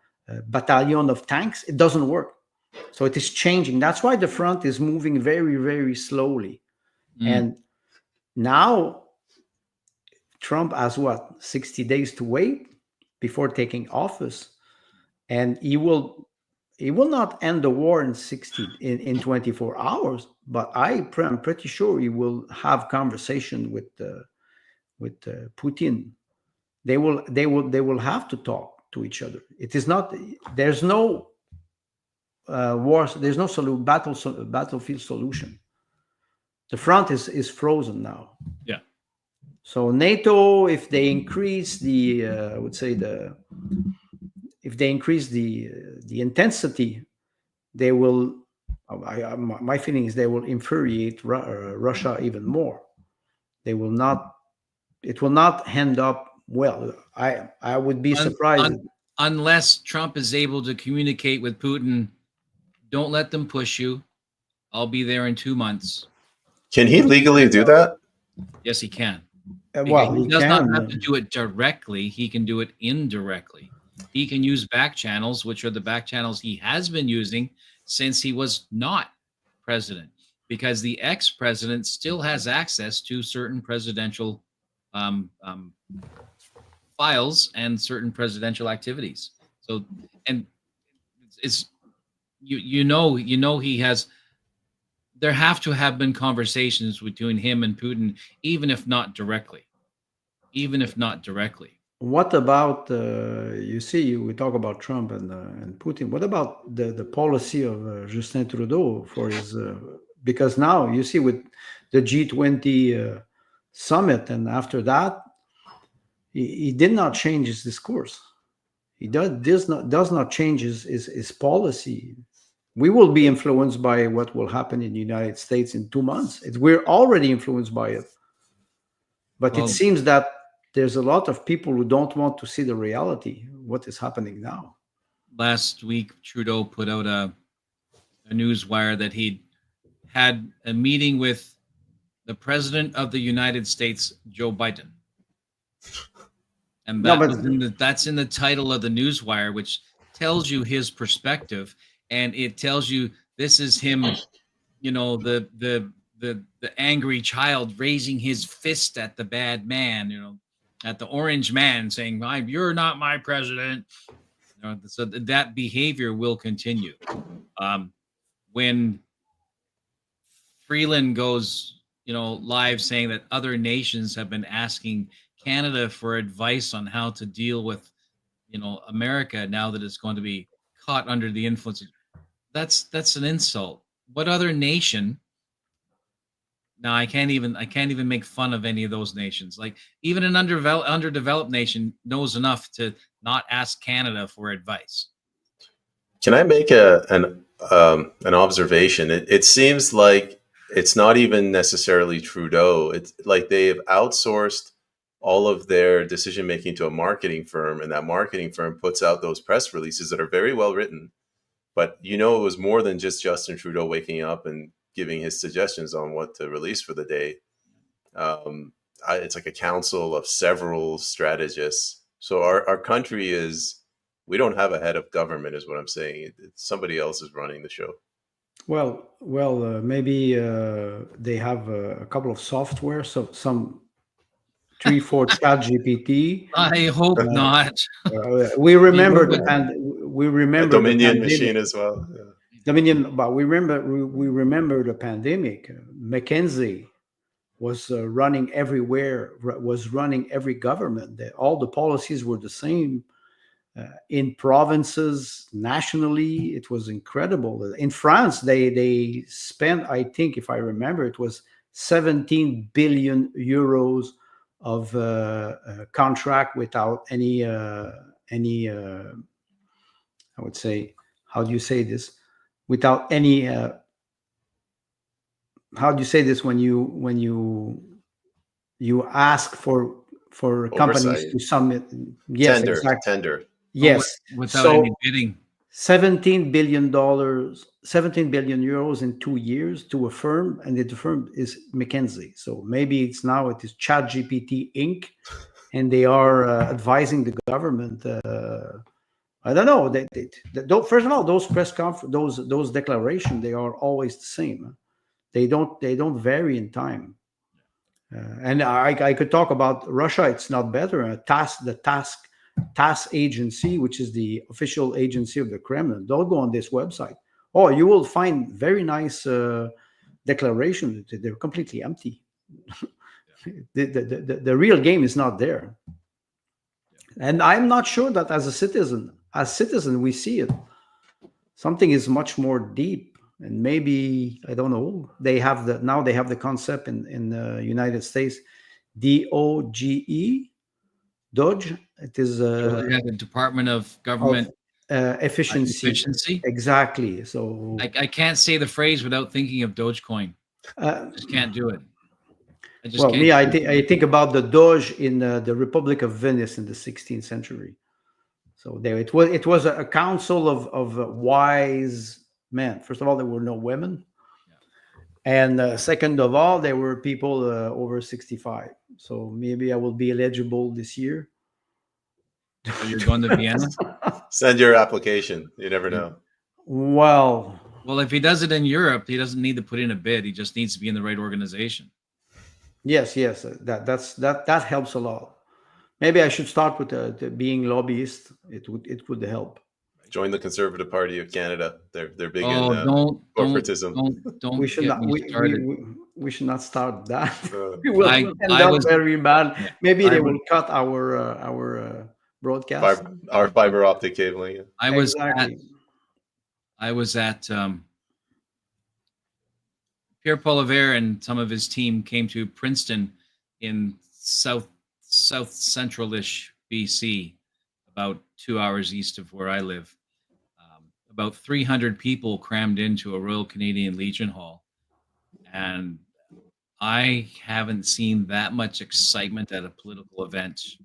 battalion of tanks. It doesn't work. So it is changing. That's why the front is moving very, very slowly. And now Trump has 60 days to wait before taking office, and he will not end the war in 24 hours, but I'm pretty sure he will have conversation with Putin. They will have to talk to each other. It is not, there's no war, there's no battlefield solution. The front is frozen now. Yeah. So NATO, if they increase if they increase the intensity, they will. My feeling is they will infuriate Russia even more. They will not. It will not end up well. I would be surprised unless Trump is able to communicate with Putin. Don't let them push you. I'll be there in 2 months. Can he legally do that? Yes, he can. Well, he does not have to do it directly. He can do it indirectly. He can use back channels, which are the back channels he has been using since he was not president, because the ex-president still has access to certain presidential files and certain presidential activities. So, and it's you know he has. There have to have been conversations between him and Putin, even if not directly. What about we talk about Trump and Putin. What about the policy of Justin Trudeau for his because now you see with the G20 summit, and after that he did not change his discourse. He does not change his policy. We will be influenced by what will happen in the United States in 2 months. We're already influenced by it. But it seems that there's a lot of people who don't want to see the reality, what is happening now. Last week, Trudeau put out a news wire that he'd had a meeting with the President of the United States, Joe Biden. And that's in the title of the news wire, which tells you his perspective. And it tells you this is him, the angry child raising his fist at the bad man, at the orange man, saying, "You're not my president." So that behavior will continue. When Freeland goes, live saying that other nations have been asking Canada for advice on how to deal with, America now that it's going to be caught under the influence of. That's an insult. What other nation? No, I can't even make fun of any of those nations. Like even an underdeveloped nation knows enough to not ask Canada for advice. Can I make an observation? It seems like it's not even necessarily Trudeau. It's like they've outsourced all of their decision making to a marketing firm, and that marketing firm puts out those press releases that are very well written. But it was more than just Justin Trudeau waking up and giving his suggestions on what to release for the day. It's like a council of several strategists. So our country we don't have a head of government, is what I'm saying. Somebody else is running the show. Well, maybe they have a couple of software, so some 3-4 ChatGPT. I hope not. We remember the Dominion machine as well. Yeah. Dominion, but we remember the pandemic. McKinsey was running everywhere, was running every government. All the policies were the same. in provinces, nationally. It was incredible. In France, they spent, I think, if I remember, it was 17 billion euros of contract without any I would say, how do you say this? Without any how do you say this when you ask for companies Oversight. to submit? Yes, Tender. exactly. Tender. Yes. Without So any bidding. $17 billion, 17 billion euros in 2 years to a firm, and the firm is McKinsey. So maybe it is ChatGPT Inc., and they are advising the government. I don't know. First of all, those press conference, those declarations, they are always the same. They don't vary in time. And I could talk about Russia. It's not better. TASS agency, which is the official agency of the Kremlin. Don't go on this website. Oh, you will find very nice declarations. They're completely empty. The real game is not there. And I'm not sure that as citizen, we see it. Something is much more deep, and maybe, I don't know. They have the concept in the United States, DOGE. It is The Department of Government efficiency. Efficiency. Exactly. So I can't say the phrase without thinking of Dogecoin. Just can't do it. Well, me, I think about the Doge in the Republic of Venice in the 16th century. So there, it was a council of wise men. First of all, there were no women, and second of all, there were people over 65. So maybe I will be eligible this year. So you're going to Vienna? Send your application. You never know. Well, if he does it in Europe, he doesn't need to put in a bid. He just needs to be in the right organization. Yes, that helps a lot. Maybe I should start with being lobbyist. It would help. Join the Conservative Party of Canada. They're big in corporatism. Don't we should get not. me started. We should not start that. We will end up very bad. Maybe they will cut our broadcast. Our fiber optic cabling. I was at Pierre Poilievre and some of his team came to Princeton in south central-ish BC, about 2 hours east of where I live. About 300 people crammed into a Royal Canadian Legion Hall, and I haven't seen that much excitement at a political event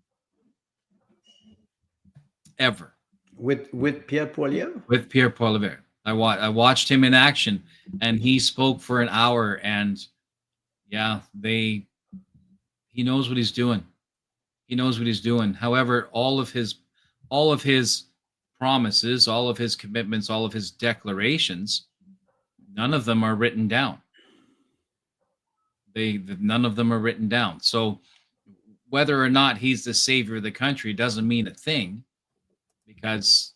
ever. With Pierre Poilievre? With Pierre Poilievre. I watched him in action, and he spoke for an hour, and he knows what he's doing. He knows what he's doing. However, all of his promises, all of his commitments, all of his declarations, none of them are written down. None of them are written down. So whether or not he's the savior of the country doesn't mean a thing, because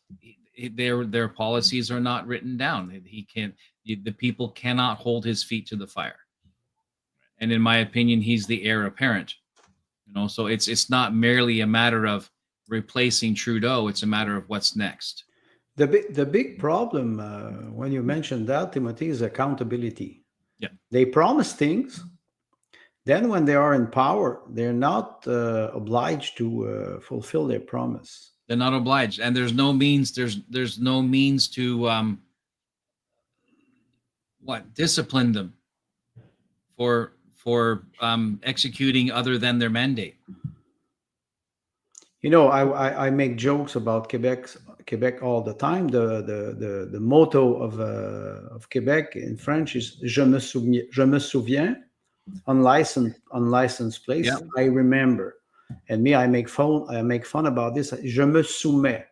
their policies are not written down. The people cannot hold his feet to the fire. And in my opinion, he's the heir apparent. So it's not merely a matter of replacing Trudeau. It's a matter of what's next. The big problem when you mentioned that, Timothy, is accountability. Yeah, they promise things, then when they are in power, they're not obliged to fulfill their promise. They're not obliged, and there's no means. There's no means to discipline them for executing other than their mandate. I make jokes about Quebec all the time. The motto of Quebec in French is "Je me souviens," unlicensed place. Yeah. I remember. And me, I make fun about this. Je me soumets.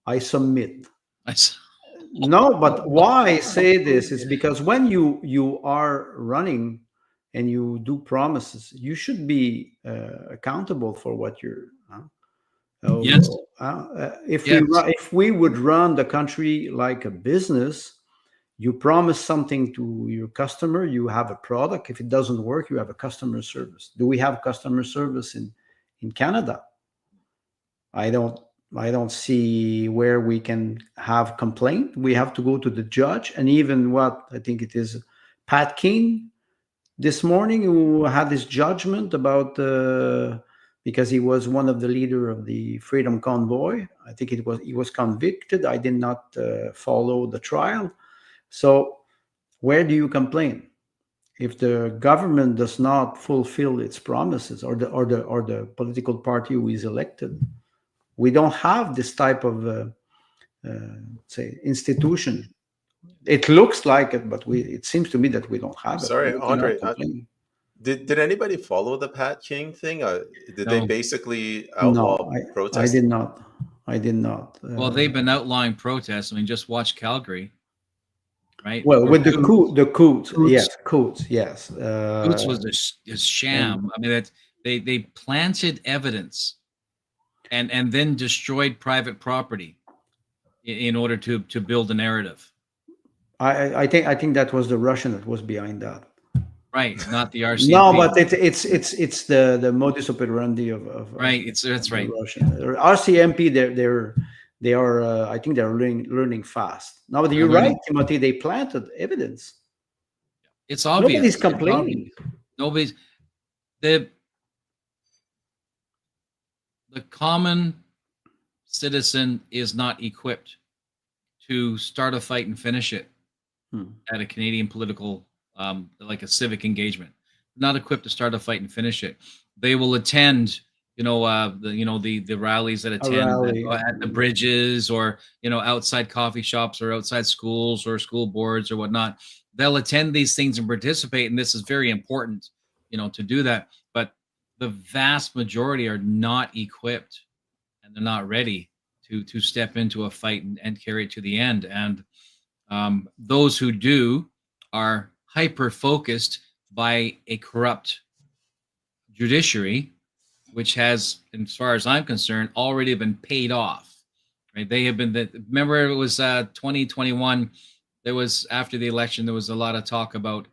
I submit. No, but why I say this is because when you are running and you do promises, you should be accountable for what you're. Yes. If we would run the country like a business, you promise something to your customer, you have a product. If it doesn't work, you have a customer service. Do we have customer service in Canada? I don't I don't see where we can have complaint. We have to go to the judge, and even what I think it is, Pat King this morning, who had his judgment about because he was one of the leader of the Freedom Convoy. I think he was convicted. I did not follow the trial. So where do you complain? If the government does not fulfill its promises, or the political party who is elected, we don't have this type of say institution. It looks like it, but it seems to me that we don't have it. Sorry, We cannot Andre. complain. Did anybody follow the Pat King thing? Did they No. basically No, outlaw I protesting? did not. I did not. Well, they've been outlawing protests. I mean, just watch Calgary, right? Well, Or with the Coots, Coots. yes, Coots, yes. Coots was a sham. I mean, that they planted evidence and then destroyed private property in order to build a narrative. I think that was the Russian that was behind that. Right, not the RCMP. No, but it's the modus operandi of right. That's right. Russian RCMP. They are I think they're learning fast. Now, but you're right, Timothy. They planted evidence. It's obvious. Nobody's complaining. Nobody's the common citizen is not equipped to start a fight and finish it at a Canadian political, like a civic engagement. Not equipped to start a fight and finish it. They will attend, the rallies that attend at the bridges, or outside coffee shops, or outside schools or school boards or whatnot. They'll attend these things and participate, and this is very important, to do that. But the vast majority are not equipped, and they're not ready to step into a fight and carry it to the end. And those who do are hyper focused by a corrupt judiciary, which has, as far as I'm concerned, already been paid off. Right? They have been. Remember, it was 2021. There was, after the election, there was a lot of talk about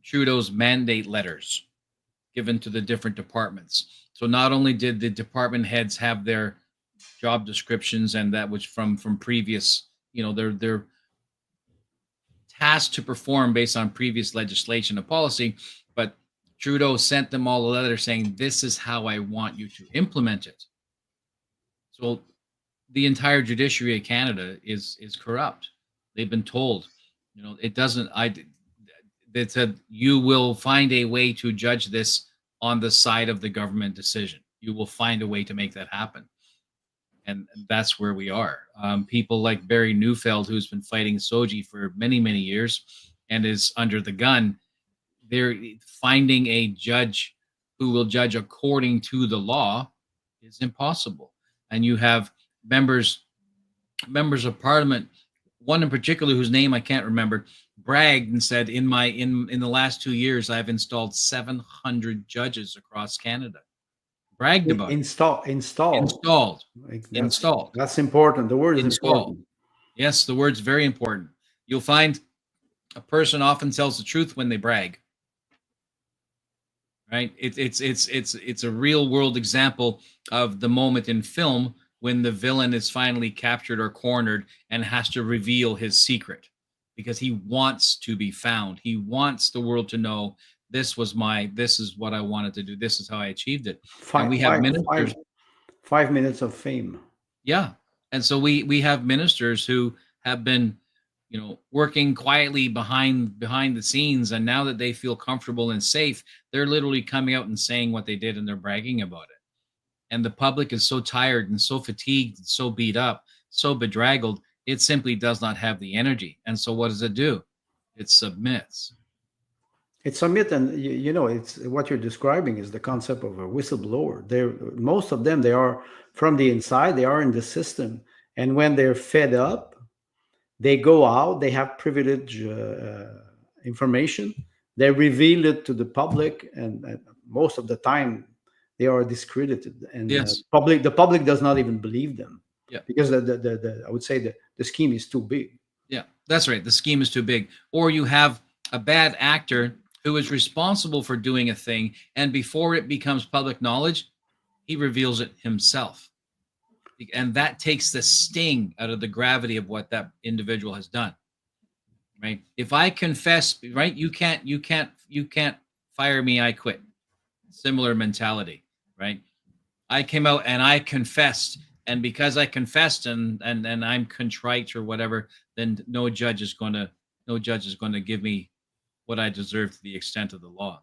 Trudeau's mandate letters given to the different departments. So not only did the department heads have their job descriptions, and that was from previous, their tasked to perform based on previous legislation and policy, but Trudeau sent them all a letter saying, this is how I want you to implement it. So the entire judiciary of Canada is corrupt. They've been told, it doesn't, they said, you will find a way to judge this on the side of the government decision. You will find a way to make that happen. And that's where we are. People like Barry Neufeld, who's been fighting Soji for many, many years and is under the gun, they're finding a judge who will judge according to the law is impossible. And you have members of parliament, one in particular whose name I can't remember, bragged and said, in the last 2 years, I've installed 700 judges across Canada. Bragged about installed. That's important. The word is important. Yes, the word's very important. You'll find a person often tells the truth when they brag. Right? It's a real world example of the moment in film when the villain is finally captured or cornered and has to reveal his secret, because he wants to be found. He wants the world to know, this is what I wanted to do. This is how I achieved it. And we have ministers. 5 minutes of fame. Yeah. And so we have ministers who have been, working quietly behind the scenes. And now that they feel comfortable and safe, they're literally coming out and saying what they did, and they're bragging about it. And the public is so tired and so fatigued and so beat up, so bedraggled, it simply does not have the energy. And so what does it do? It submits. It's submit, and it's what you're describing is the concept of a whistleblower. Most of them, they are from the inside, they are in the system, and when they're fed up, they go out. They have privileged information. They reveal it to the public, and most of the time, they are discredited. And yes. The public does not even believe them. Yeah, because I would say the scheme is too big. Yeah, that's right. The scheme is too big. Or you have a bad actor who is responsible for doing a thing, and before it becomes public knowledge, he reveals it himself. and that takes the sting out of the gravity of what that individual has done. Right? If I confess, right, you can't fire me. I quit. Similar mentality, right? I came out and I confessed, and because I confessed and I'm contrite or whatever, then no judge is going to give me what I deserve to the extent of the law.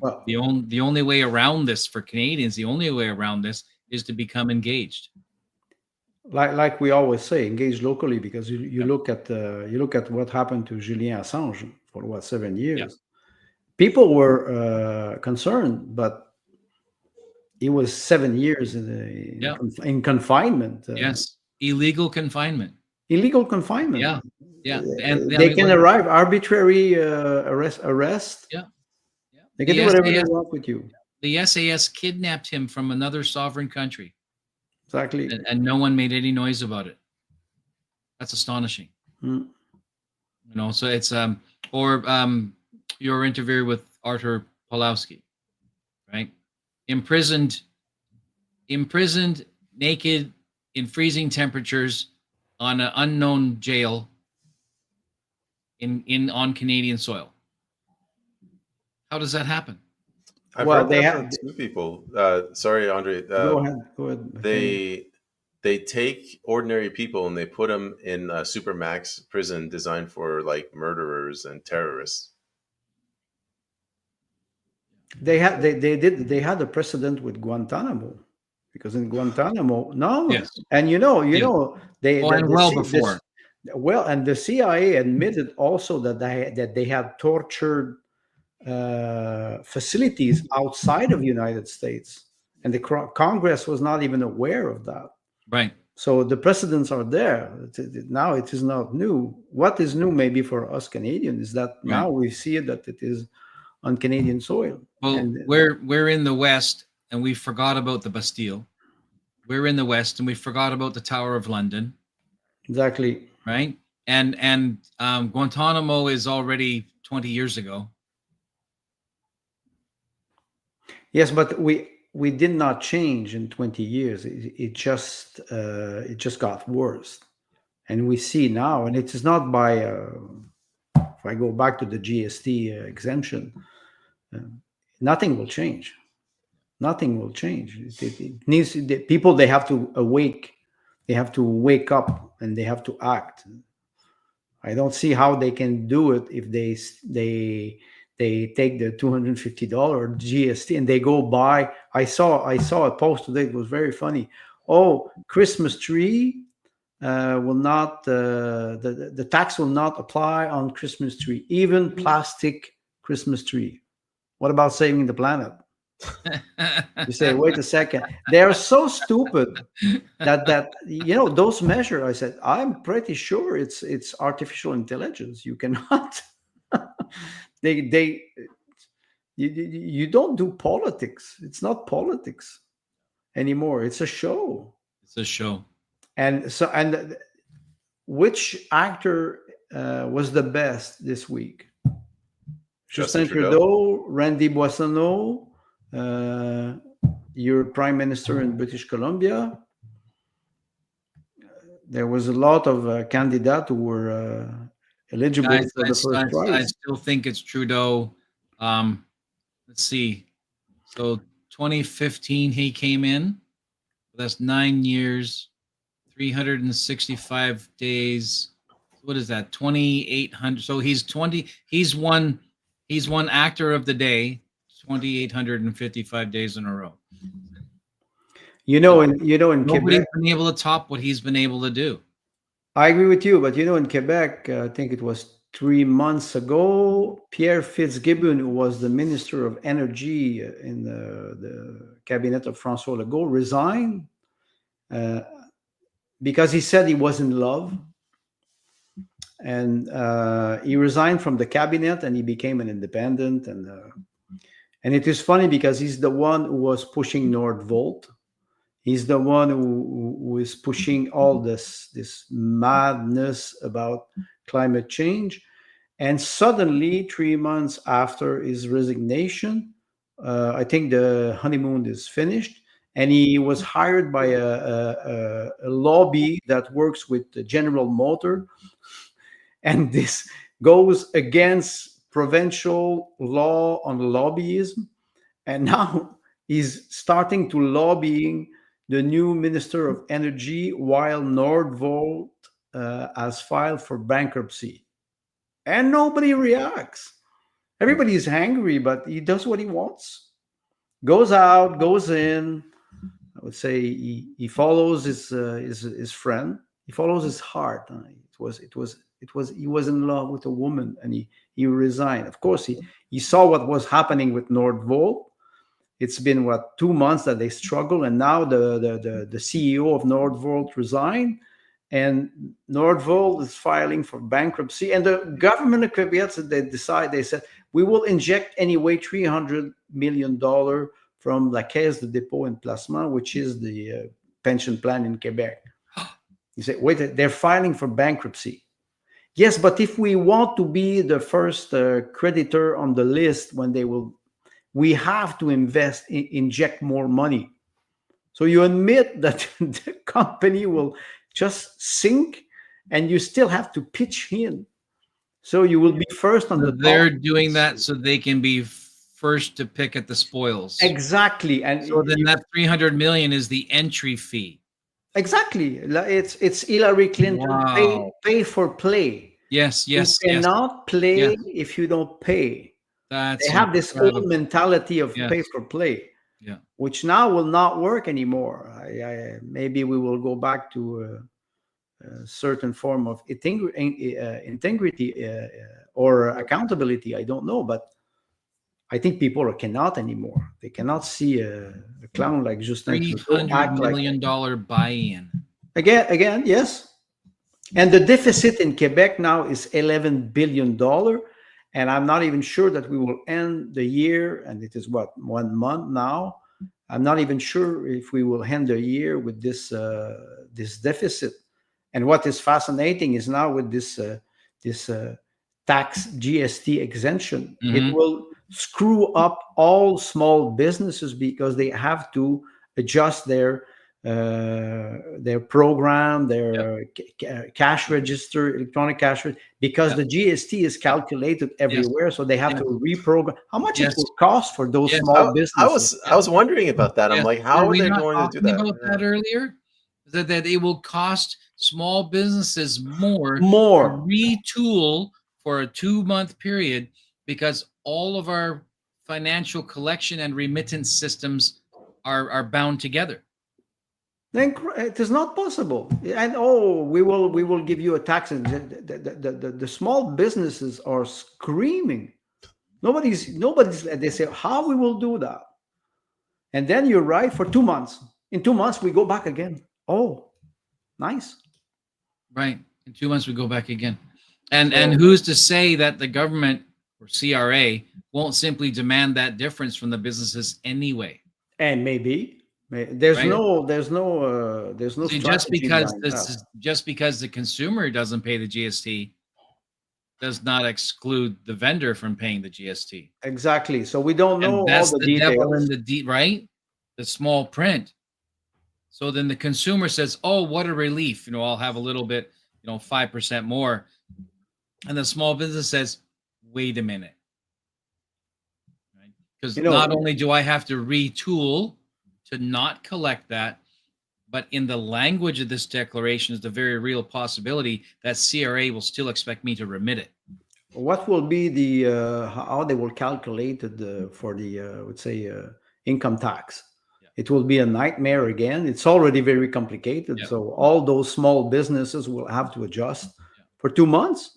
Well, The only way around this for Canadians, the only way around this is to become engaged. like we always say, engage locally, because you Yep. look at what happened to Julien Assange for what, 7 years. Yep. People were concerned, but he was 7 years in confinement. Yes, illegal confinement. Illegal confinement. Yeah, yeah, and They can arrive arbitrary arrest. Yeah, yeah. They can do whatever they want with you. The SAS kidnapped him from another sovereign country. Exactly. And no one made any noise about it. That's astonishing. Mm. You know, so it's your interview with Arthur Pawlowski, right? Imprisoned naked in freezing temperatures on an unknown jail on Canadian soil. How does that happen? I've heard that from two people. Sorry, Andre. Go ahead. They take ordinary people and they put them in a supermax prison designed for like murderers and terrorists. They had a precedent with Guantanamo, because in Guantanamo, Yes. And before. And the CIA admitted also that they had tortured facilities outside of the United States, and the Congress was not even aware of that. Right. So the precedents are there. Now it is not new. What is new, maybe for us Canadians, is that now we see that it is on Canadian soil. Well, we're in the West, and we forgot about the Bastille. We're in the West, and we forgot about the Tower of London. Exactly. Right. And Guantanamo is already 20 years ago. Yes, but we did not change in 20 years. It just got worse, and we see now, and it is not by. If I go back to the GST exemption, nothing will change. Nothing will change. It needs people. They have to awake. They have to wake up, and they have to act. I don't see how they can do it if they take the $250 GST and they go buy. I saw a post today. It was very funny. Oh, Christmas tree will not the tax will not apply on Christmas tree, even plastic Christmas tree. What about saving the planet? You say, wait a second. They are so stupid that those measures. I said, I'm pretty sure it's artificial intelligence. You cannot. You don't do politics. It's not politics anymore. It's a show. It's a show. And which actor was the best this week? Justin Trudeau, Randy Boissonneau, your prime minister in British Columbia. There was a lot of candidates who were eligible for the first prize. I still think it's Trudeau. Let's see. So 2015, he came in. That's 9 years, 365 days. What is that? 2,800. So he's one actor of the day, 2,855 days in a row. In Nobody's Quebec, been able to top what he's been able to do. I agree with you, but in Quebec, I think it was 3 months ago, Pierre Fitzgibbon, who was the Minister of Energy in the cabinet of François Legault, resigned because he said he was in love. And he resigned from the cabinet and he became an independent. And it is funny because he's the one who was pushing Nordvolt. He's the one who is pushing all this madness about climate change. And suddenly, 3 months after his resignation, I think the honeymoon is finished. and he was hired by a lobby that works with the General Motor, and this goes against provincial law on lobbyism, and now he's starting to lobbying the new Minister of Energy while Nordvolt has filed for bankruptcy, and nobody reacts. Everybody is angry, but he does what he wants. Goes out, goes in. I would say he follows his friend. He follows his heart. He was in love with a woman, and he resigned. Of course, he saw what was happening with Nordvolt. It's been 2 months that they struggle, and now the CEO of Nordvolt resigned, and Nordvolt is filing for bankruptcy. And the government of Quebec, they said, we will inject anyway $300 million from la Caisse de dépôt et placement, which is the pension plan in Quebec. You say, wait, they're filing for bankruptcy. Yes, but if we want to be the first creditor on the list when we have to inject more money. So you admit that the company will just sink, and you still have to pitch in. So you will be first on the top. They're doing that so they can be first to pick at the spoils. Exactly. And so then that 300 million is the entry fee. Exactly. It's Hillary Clinton. Wow. Pay for play. Yes. You cannot play if you don't pay. They have this old mentality of pay for play, which now will not work anymore. Maybe we will go back to a certain form of integrity or accountability. I don't know, but I think people cannot anymore. They cannot see a clown like Justin Trudeau $300 million buy-in. Again, yes. And the deficit in Quebec now is $11 billion. And I'm not even sure that we will end the year, and it is 1 month now. I'm not even sure if we will end the year with this deficit. And what is fascinating is now with this tax GST exemption, it will screw up all small businesses because they have to adjust their program, their cash register, electronic cash register, because the GST is calculated everywhere, so they have to reprogram. How much it will cost for those small businesses? I was wondering about that. I'm like, how are they going to do that? About that earlier, that it will cost small businesses more to retool for a 2-month period because all of our financial collection and remittance systems are bound together. Then it is not possible. And we will give you a tax. And the small businesses are screaming. Nobody's. They say, how we will do that? And then you're right for 2 months. In 2 months we go back again. Oh, nice. Right. In 2 months we go back again. And who's to say that the government or CRA won't simply demand that difference from the businesses anyway? And maybe. There's no See, just because the consumer doesn't pay the GST does not exclude the vendor from paying the GST. Exactly. So we don't know all the details. Devil in right? The small print. So then the consumer says, "Oh, what a relief! I'll have a little bit, 5% more," and the small business says, "Wait a minute," right? Because not only do I have to retool to not collect that, but in the language of this declaration is the very real possibility that CRA will still expect me to remit it. What will be how they will calculate it for the income tax? It will be a nightmare again. It's already very complicated. So all those small businesses will have to adjust for 2 months.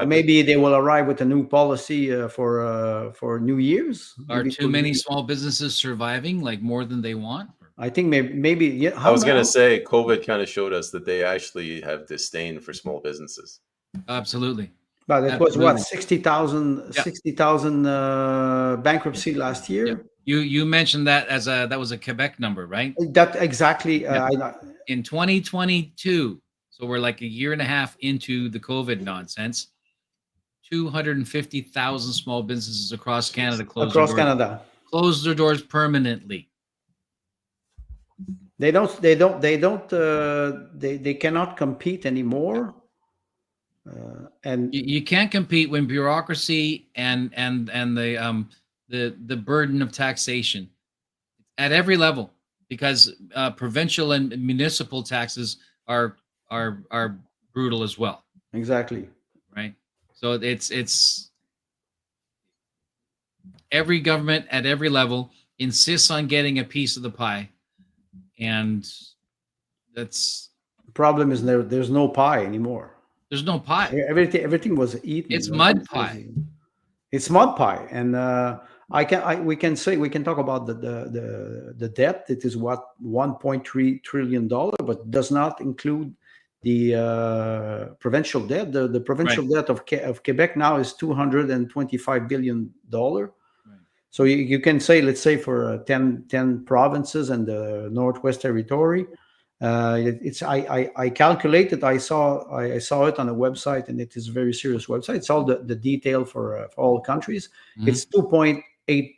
Maybe they will arrive with a new policy for New Year's. Are too many small businesses surviving, like more than they want? I think maybe. I was going to say, COVID kind of showed us that they actually have disdain for small businesses. Absolutely. But it was 60,000 bankruptcy last year. Yeah. You mentioned that that was a Quebec number, right? That exactly. In 2022. So we're like a year and a half into the COVID nonsense. 250,000 small businesses across Canada closed. Across Canada. close their doors permanently. They cannot compete anymore. And You can't compete when bureaucracy and the burden of taxation at every level, because provincial and municipal taxes are brutal as well. exactly. Right. So it's every government at every level insists on getting a piece of the pie, and that's The problem is there's no pie anymore. there's no pie. Everything was eaten. It's mud pie. It's mud pie, and we can talk about the debt. It is what $1.3 trillion, but does not include the provincial debt. The provincial debt of Quebec now is $225 billion. So you can say, let's say for 10 provinces and the Northwest Territory, I calculated. I saw it on a website, and it is a very serious website. It's all the detail for all countries. Mhm. It's $2.8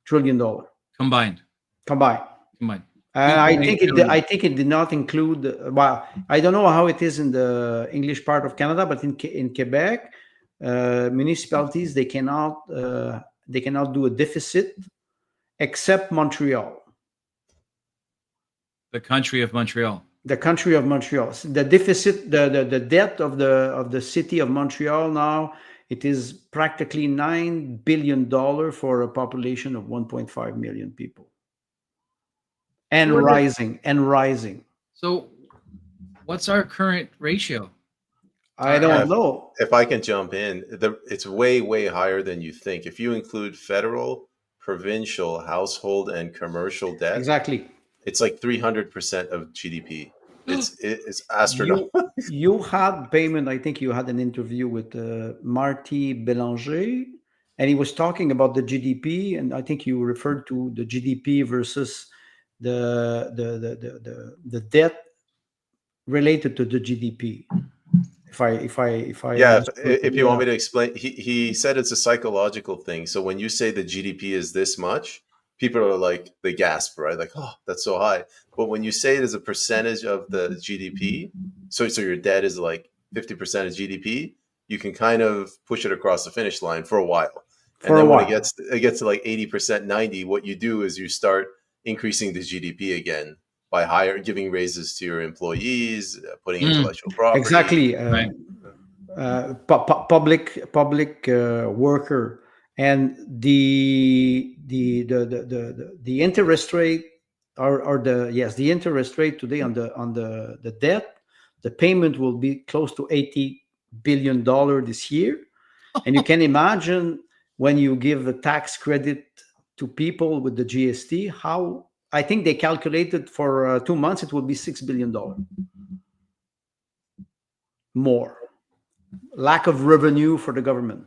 trillion Combined. And I think it did not include. Well, I don't know how it is in the English part of Canada, but in Quebec, municipalities they cannot do a deficit except Montreal. The country of Montreal. The country of Montreal. The deficit, the debt of the city of Montreal now, it is practically $9 billion for a population of 1.5 million people, and rising. So, what's our current ratio? I don't know. If I can jump in, it's way higher than you think. If you include federal, provincial, household, and commercial debt, Exactly. it's like 300% of GDP. It's astronomical. You had payment. I think you had an interview with Marty Bélanger, and he was talking about the GDP, and I think you referred to the GDP versus the debt related to the GDP. If you want me to explain, he said it's a psychological thing. So when you say the GDP is this much, people are like, they gasp, right? Like, oh, that's so high. But when you say it as a percentage of the GDP, so your debt is like 50% of GDP, you can kind of push it across the finish line for a while. And then when it gets to like 80%, 90%, what you do is you start increasing the GDP again by giving raises to your employees, putting intellectual property. Exactly. Right. Public worker, and the interest rate the interest rate today on the debt, the payment will be close to $80 billion this year. And you can imagine when you give a tax credit to people with the GST, how I think they calculated for 2 months it will be $6 billion more. Lack of revenue for the government.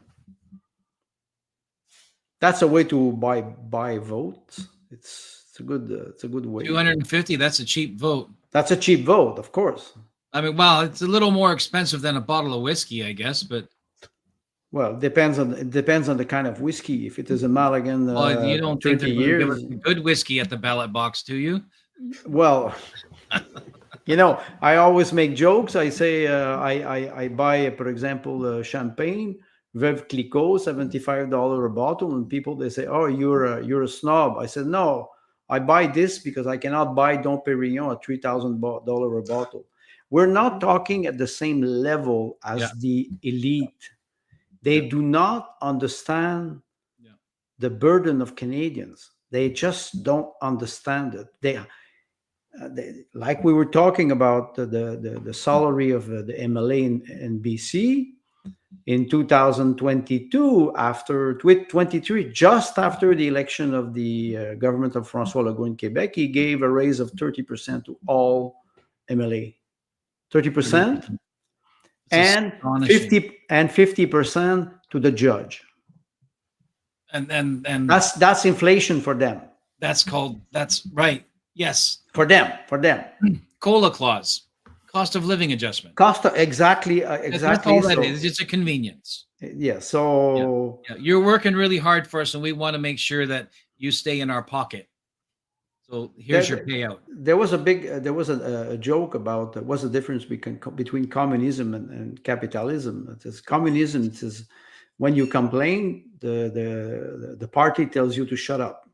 That's a way to buy votes. It's a good way. 250. That's a cheap vote. That's a cheap vote, of course. I mean, well, it's a little more expensive than a bottle of whiskey, I guess, but well, it depends on the kind of whiskey. If it is a Mulligan, well, you don't think 30 they're going to years, give us good whiskey at the ballot box, do you? well, I always make jokes. I say I buy, for example, champagne, Veuve Clicquot, $75 a bottle, and people they say, "Oh, you're a snob." I said, "No, I buy this because I cannot buy Dom Perignon at $3,000 a bottle." We're not talking at the same level as the elite. They do not understand the burden of Canadians. They just don't understand it. They like we were talking about the salary of the MLA in BC in 2022, after 23, just after the election of the government of François Legault in Quebec, he gave a raise of 30% to all MLA, 30%, and 50% to the judge. And that's inflation for them. That's right. Yes. For them. COLA clause, cost of living adjustment. Exactly. That's all that is. It's a convenience. Yeah. So you're working really hard for us, and we want to make sure that you stay in our pocket. So here's your payout. There was a joke about what's the difference between communism and capitalism. It is communism. It is when you complain, the party tells you to shut up.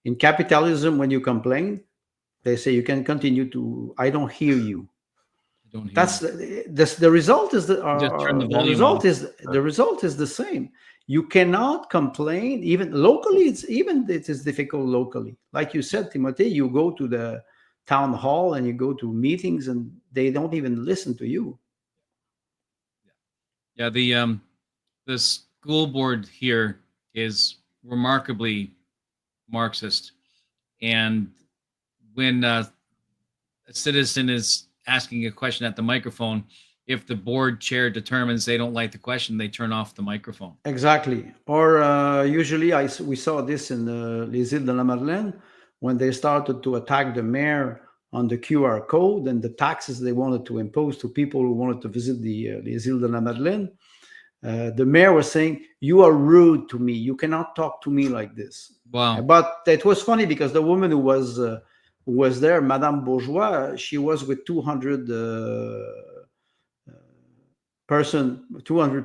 In capitalism, when you complain, they say you can continue to. I don't hear you. That's the result. Is the result is the same. You cannot complain even locally. It is difficult locally. Like you said, Timothy, you go to the town hall and you go to meetings and they don't even listen to you. Yeah, the school board here is remarkably Marxist, and when a citizen is asking a question at the microphone, if the board chair determines they don't like the question, they turn off the microphone. Exactly. Or usually we saw this in Les Îles de la Madeleine when they started to attack the mayor on the QR code and the taxes they wanted to impose to people who wanted to visit the Les Îles de la Madeleine. The mayor was saying, "You are rude to me. You cannot talk to me like this." Wow. But it was funny because the woman who was there, Madame Bourgeois, she was with 200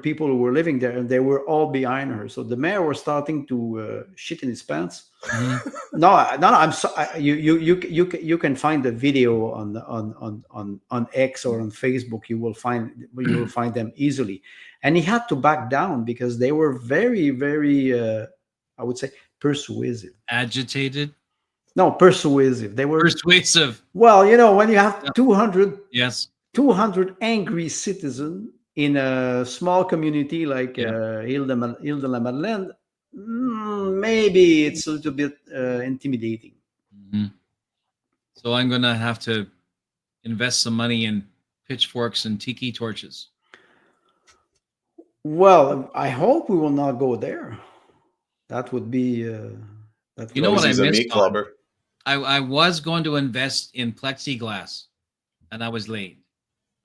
people who were living there, and they were all behind her. So the mayor was starting to shit in his pants. Mm-hmm. No. I'm you can find the video on X or on Facebook. You will find them easily. And he had to back down because they were very, very, I would say, persuasive. Agitated? No, persuasive. They were persuasive. Well, when you have 200 angry citizens in a small community like Île de la Madeleine, maybe it's a little bit intimidating. Mm-hmm. So I'm going to have to invest some money in pitchforks and tiki torches. Well, I hope we will not go there. That would be. You know what I missed? I was going to invest in plexiglass, and I was late.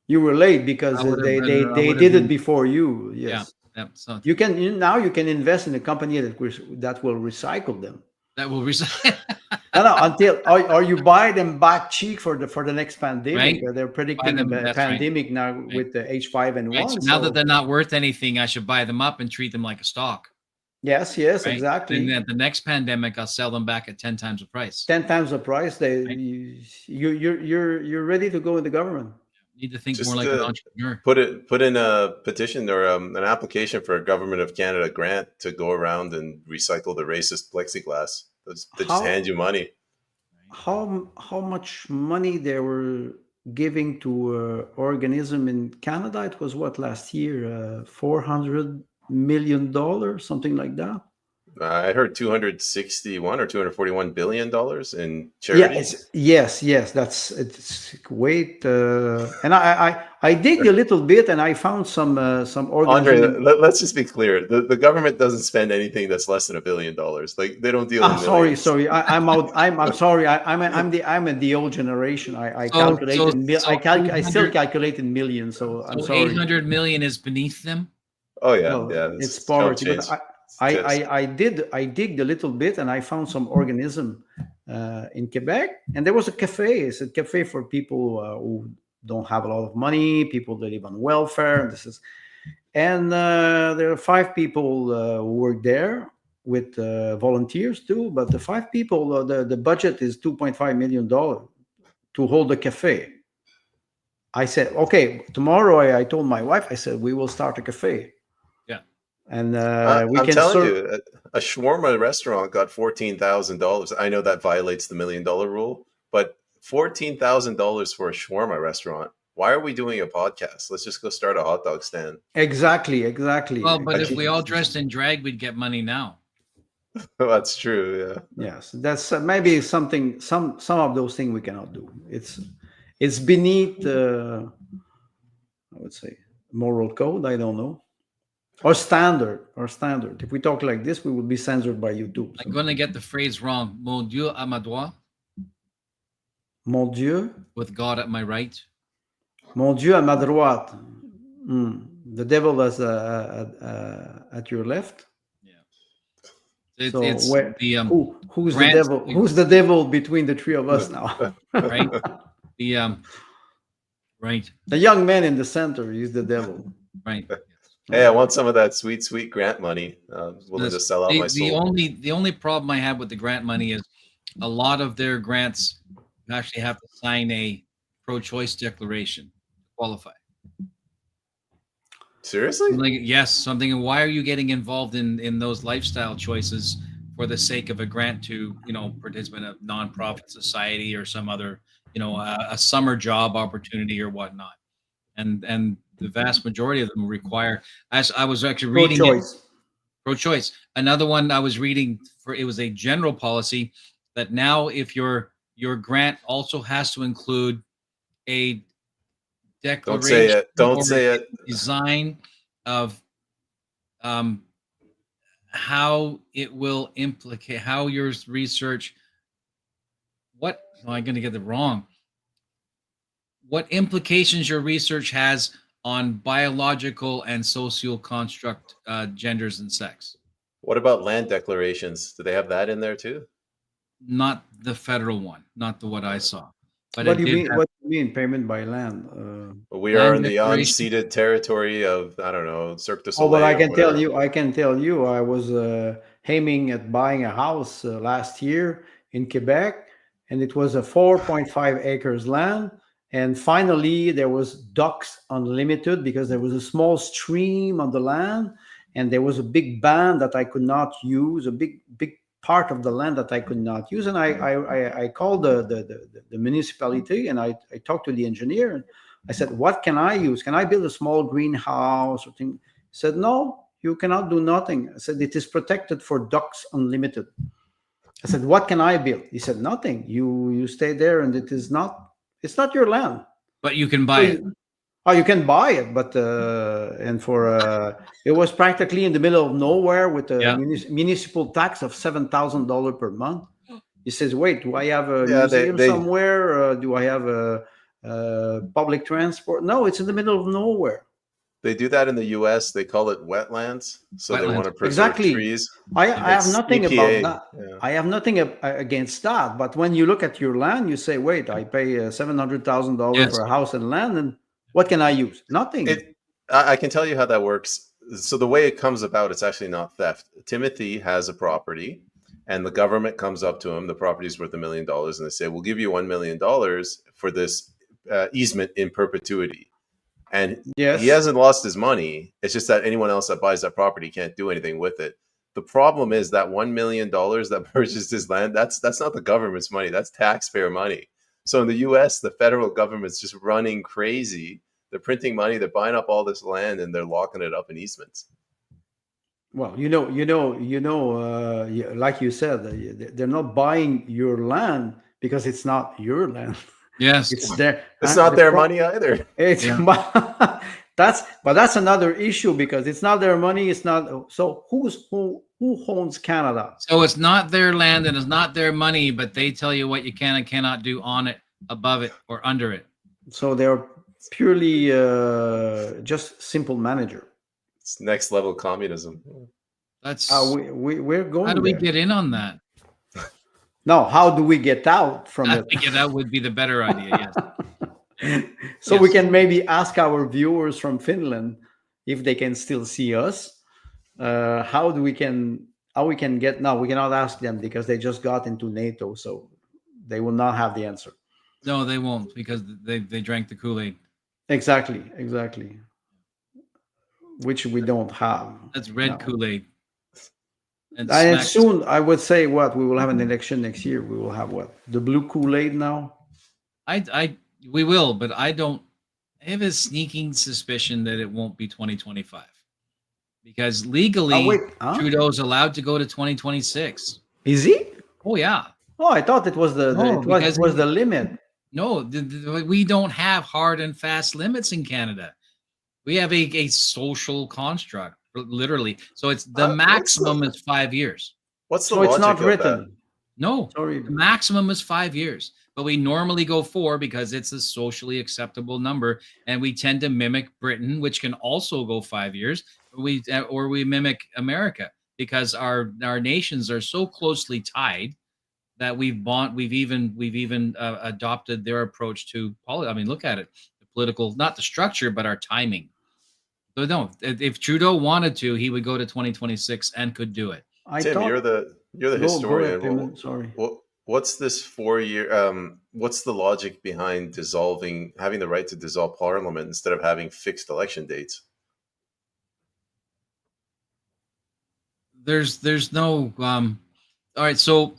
You were late because they did it before you. Yes. Yeah. So you can invest in a company that will recycle them. That will recycle. until or you buy them back cheap for the next pandemic. Right? They're predicting a pandemic now with the H5N1. So now that they're not worth anything, I should buy them up and treat them like a stock. Yes, right? Exactly. And at the next pandemic, I'll sell them back at 10 times the price. 10 times the price. You're ready to go in the government. You need to think more like an entrepreneur. Put in a petition or an application for a Government of Canada grant to go around and recycle the racist plexiglass. They just hand you money. How much money they were giving to organism in Canada? It was what last year? $400 million, something like that. I heard $261 or $241 billion in charities. Yes. It's wait, and I digged a little bit, and I found some Andre, let's just be clear: the government doesn't spend anything that's less than $1 billion. Like they don't deal. Sorry, I'm out. I'm sorry. I'm the old generation. I still calculate in millions. So I'm sorry. 800 million is beneath them. Oh yeah, it's poverty. I digged a little bit and I found some organism in Quebec, and there was a cafe. It's a cafe for people who don't have a lot of money, people that live on welfare. And there are 5 people who work there with volunteers too. But the 5 people, the budget is $2.5 million to hold the cafe. I said, okay, tomorrow I told my wife, I said, we will start a cafe. And we can telling you, a shawarma restaurant got $14,000. I know that violates the $1 million rule, but $14,000 for a shawarma restaurant. Why are we doing a podcast? Let's just go start a hot dog stand. Exactly. Well, but if we all dressed in drag, we'd get money now. That's true. Yeah. Yes, that's maybe something. Some of those things we cannot do. It's beneath, I would say, moral code. I don't know. Or standard. If we talk like this, we will be censored by YouTube. I'm going to get the phrase wrong. Mon Dieu à ma droite. Mon Dieu. With God at my right. Mon Dieu à ma droite. The devil is at your left. Yeah. It's the who's the grants, devil? Who's the devil between the three of us now? right? The right, The young man in the center is the devil. right. Hey, I want some of that sweet, sweet grant money. Willing to sell out my The soul. only problem I have with the grant money is a lot of their grants you actually have to sign a pro-choice declaration to qualify. Seriously? Like, yes, something. Why are you getting involved in those lifestyle choices for the sake of a grant to, participate in a nonprofit society or some other, a summer job opportunity or whatnot? And the vast majority of them require. As I was actually reading pro-choice. Another one I was reading it was a general policy that now if your grant also has to include a declaration Don't say it. Don't or say it. design of how it will implicate how your research what am I going to get it wrong? What implications your research has on biological and social construct genders and sex. What about land declarations? Do they have that in there too? Not the federal one, not the what I saw. But What do you mean? What do you mean payment by land? We are in the declaration. unceded territory of, I don't know, Cirque du Oh, Soleil. but I or can tell whatever. you, I was aiming at buying a house last year in Quebec, and it was a 4.5 acres land. And finally, there was ducks unlimited because there was a small stream on the land, and there was a big band that I could not use, a big part of the land that I could not use. And I called the municipality, and I talked to the engineer, and I said, what can I use? Can I build a small greenhouse or thing? He said, no, you cannot do nothing. I said, it is protected for ducks unlimited. I said, what can I build? He said, nothing. You stay there, and it's not your land. But you can buy it. Oh, you can buy it, but it was practically in the middle of nowhere with a municipal tax of $7,000 per month. He says, wait, do I have a museum somewhere? Do I have a public transport? No, it's in the middle of nowhere. They do that in the U.S. They call it wetlands, so they want to preserve trees. I have nothing about that. Yeah. I have nothing against that. But when you look at your land, you say, "Wait, I pay $700,000 for a house and land, and what can I use? Nothing." I can tell you how that works. So the way it comes about, it's actually not theft. Timothy has a property, and the government comes up to him. The property is worth $1 million, and they say, "We'll give you $1 million for this easement in perpetuity." And he hasn't lost his money. It's just that anyone else that buys that property can't do anything with it. The problem is that $1 million that purchased his land, that's not the government's money. That's taxpayer money. So in the U.S., the federal government's just running crazy. They're printing money. They're buying up all this land, and they're locking it up in easements. Well, like you said, they're not buying your land because it's not your land. Yes, it's there. It's not their money either. That's another issue because it's not their money. It's not. So who owns Canada? So it's not their land and it's not their money, but they tell you what you can and cannot do on it, above it, or under it. So they're purely just simple manager. It's next level communism. That's we're going. How do we get in on that? No, how do we get out from it? I think that would be the better idea, yes. So we can maybe ask our viewers from Finland if they can still see us. How we can get now? We cannot ask them because they just got into NATO, so they will not have the answer. No, they won't because they drank the Kool-Aid. Exactly. Which we don't have. That's red Kool-Aid. And soon, I would say, we will have an election next year. We will have the blue Kool-Aid now. We will, but I have a sneaking suspicion that it won't be 2025 because legally Trudeau's allowed to go to 2026. Is he? Oh yeah. Oh, I thought it was the limit. No, we don't have hard and fast limits in Canada. We have a social construct. Literally, so it's the maximum is 5 years. What's the so logic it's not of written? That? No, sorry. The maximum is 5 years, but we normally go 4 because it's a socially acceptable number, and we tend to mimic Britain, which can also go 5 years. We mimic America. because our nations are so closely tied that we've even adopted their approach to politics. I mean, look at it, the political, not the structure, but our timing. So no, if Trudeau wanted to, he would go to 2026 and could do it. I Tim, thought. you're the Go ahead, historian. Payman. Sorry. What's this 4 year? What's the logic behind having the right to dissolve Parliament instead of having fixed election dates? There's no all right. So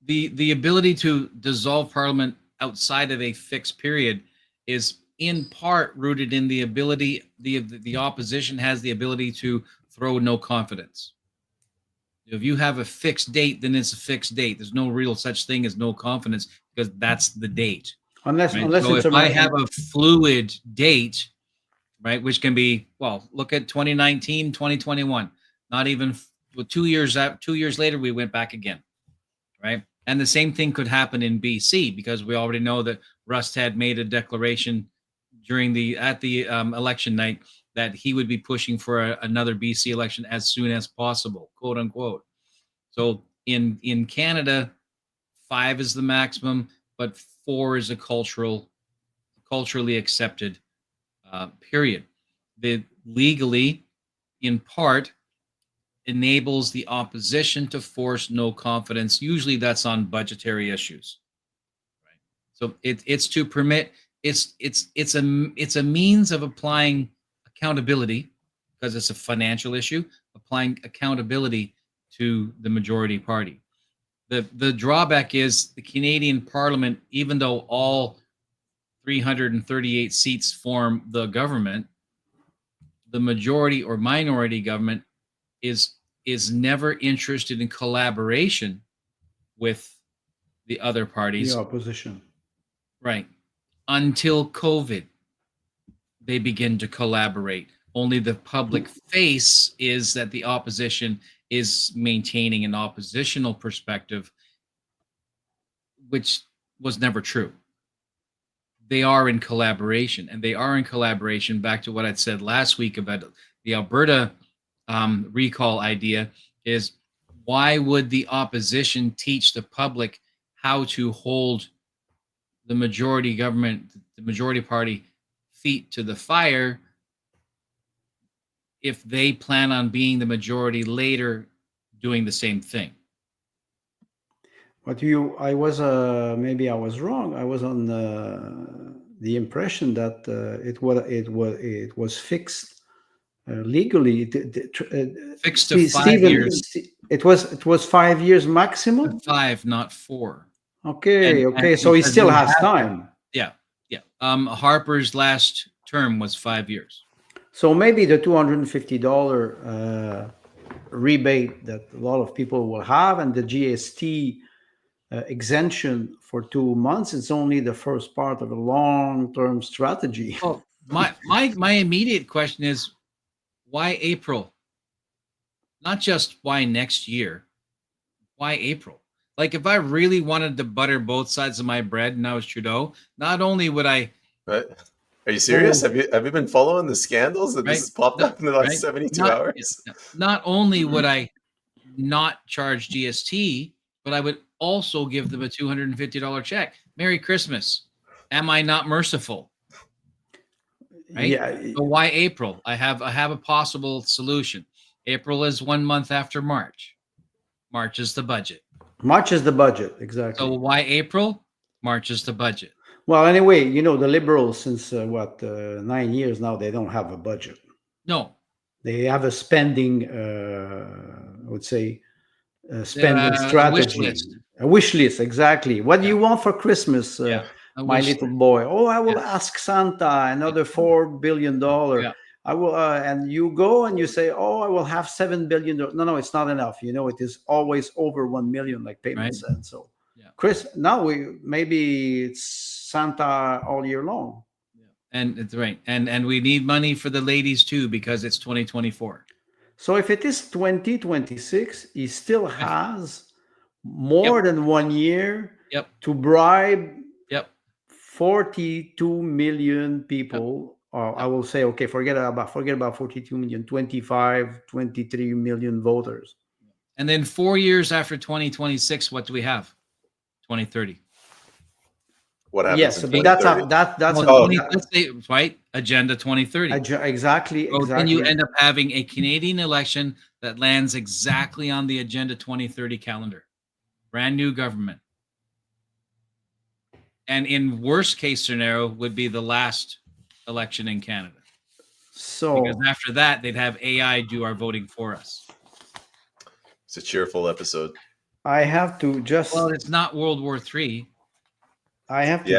the ability to dissolve Parliament outside of a fixed period is in part rooted in the ability the opposition has the ability to throw no confidence. If you have a fixed date, then it's a fixed date. There's no real such thing as no confidence because that's the date. Unless So it's if I have a fluid date, right, which can be, well, look at 2019, 2021. Not even 2 years out, 2 years later, we went back again, right? And the same thing could happen in BC because we already know that Rust had made a declaration at the election night that he would be pushing for another BC election as soon as possible, quote unquote. So in Canada, 5 is the maximum, but 4 is a culturally accepted period. The legally, in part, enables the opposition to force no confidence. Usually, that's on budgetary issues. Right. So it's to permit. It's a means of applying accountability because it's a financial issue. Applying accountability to the majority party. The drawback is the Canadian Parliament, even though all 338 seats form the government, the majority or minority government is never interested in collaboration with the other parties. The opposition. Right. Until COVID, they begin to collaborate. Only the public face is that the opposition is maintaining an oppositional perspective, which was never true. They are in collaboration, and they are in collaboration. Back to what I'd said last week about the Alberta recall idea is, why would the opposition teach the public how to hold the majority government, the majority party, feet to the fire if they plan on being the majority later doing the same thing? But I was maybe I was wrong. I was on the impression that it was fixed legally. Fixed to 5 years. It was 5 years maximum. 5, not 4. Okay, so he still has time. Yeah. Harper's last term was 5 years. So maybe the $250 rebate that a lot of people will have, and the GST exemption for 2 months, it's only the first part of a long-term strategy. Oh, my immediate question is, why April? Not just why next year. Why April? Like, if I really wanted to butter both sides of my bread and I was Trudeau, not only would I... Right. Are you serious? Have you been following the scandals that this has popped up in the last 72 hours? Not only would I not charge GST, but I would also give them a $250 check. Merry Christmas. Am I not merciful? Right? Yeah. So why April? I have a possible solution. April is 1 month after March. March is the budget. March is the budget, exactly. So why April? March is the budget. Well, anyway, the Liberals, since 9 years now, they don't have a budget. No. They have a spending, I would say, spending strategy. A wish list, exactly. What do you want for Christmas, my little boy? Oh, I will ask Santa another $4 billion. I will, and you go and you say, oh, I will have $7 billion. No, it's not enough. It is always over 1 million, like Payman said. So, Chris, now maybe it's Santa all year long. And it's right. And we need money for the ladies too, because it's 2024. So if it is 2026, he still has more than 1 year to bribe 42 million people I will say, okay, forget about 42 million, 25, 23 million voters. And then 4 years after 2026, what do we have? 2030. What happens Yes, in but that's 2030? Well, an, let's say, right? Agenda 2030. exactly. So then you end up having a Canadian election that lands exactly on the Agenda 2030 calendar. Brand new government. And in worst case scenario would be the last election in Canada. So because after that, they'd have AI do our voting for us. It's a cheerful episode. I have to just. Well, it's not World War III. I have to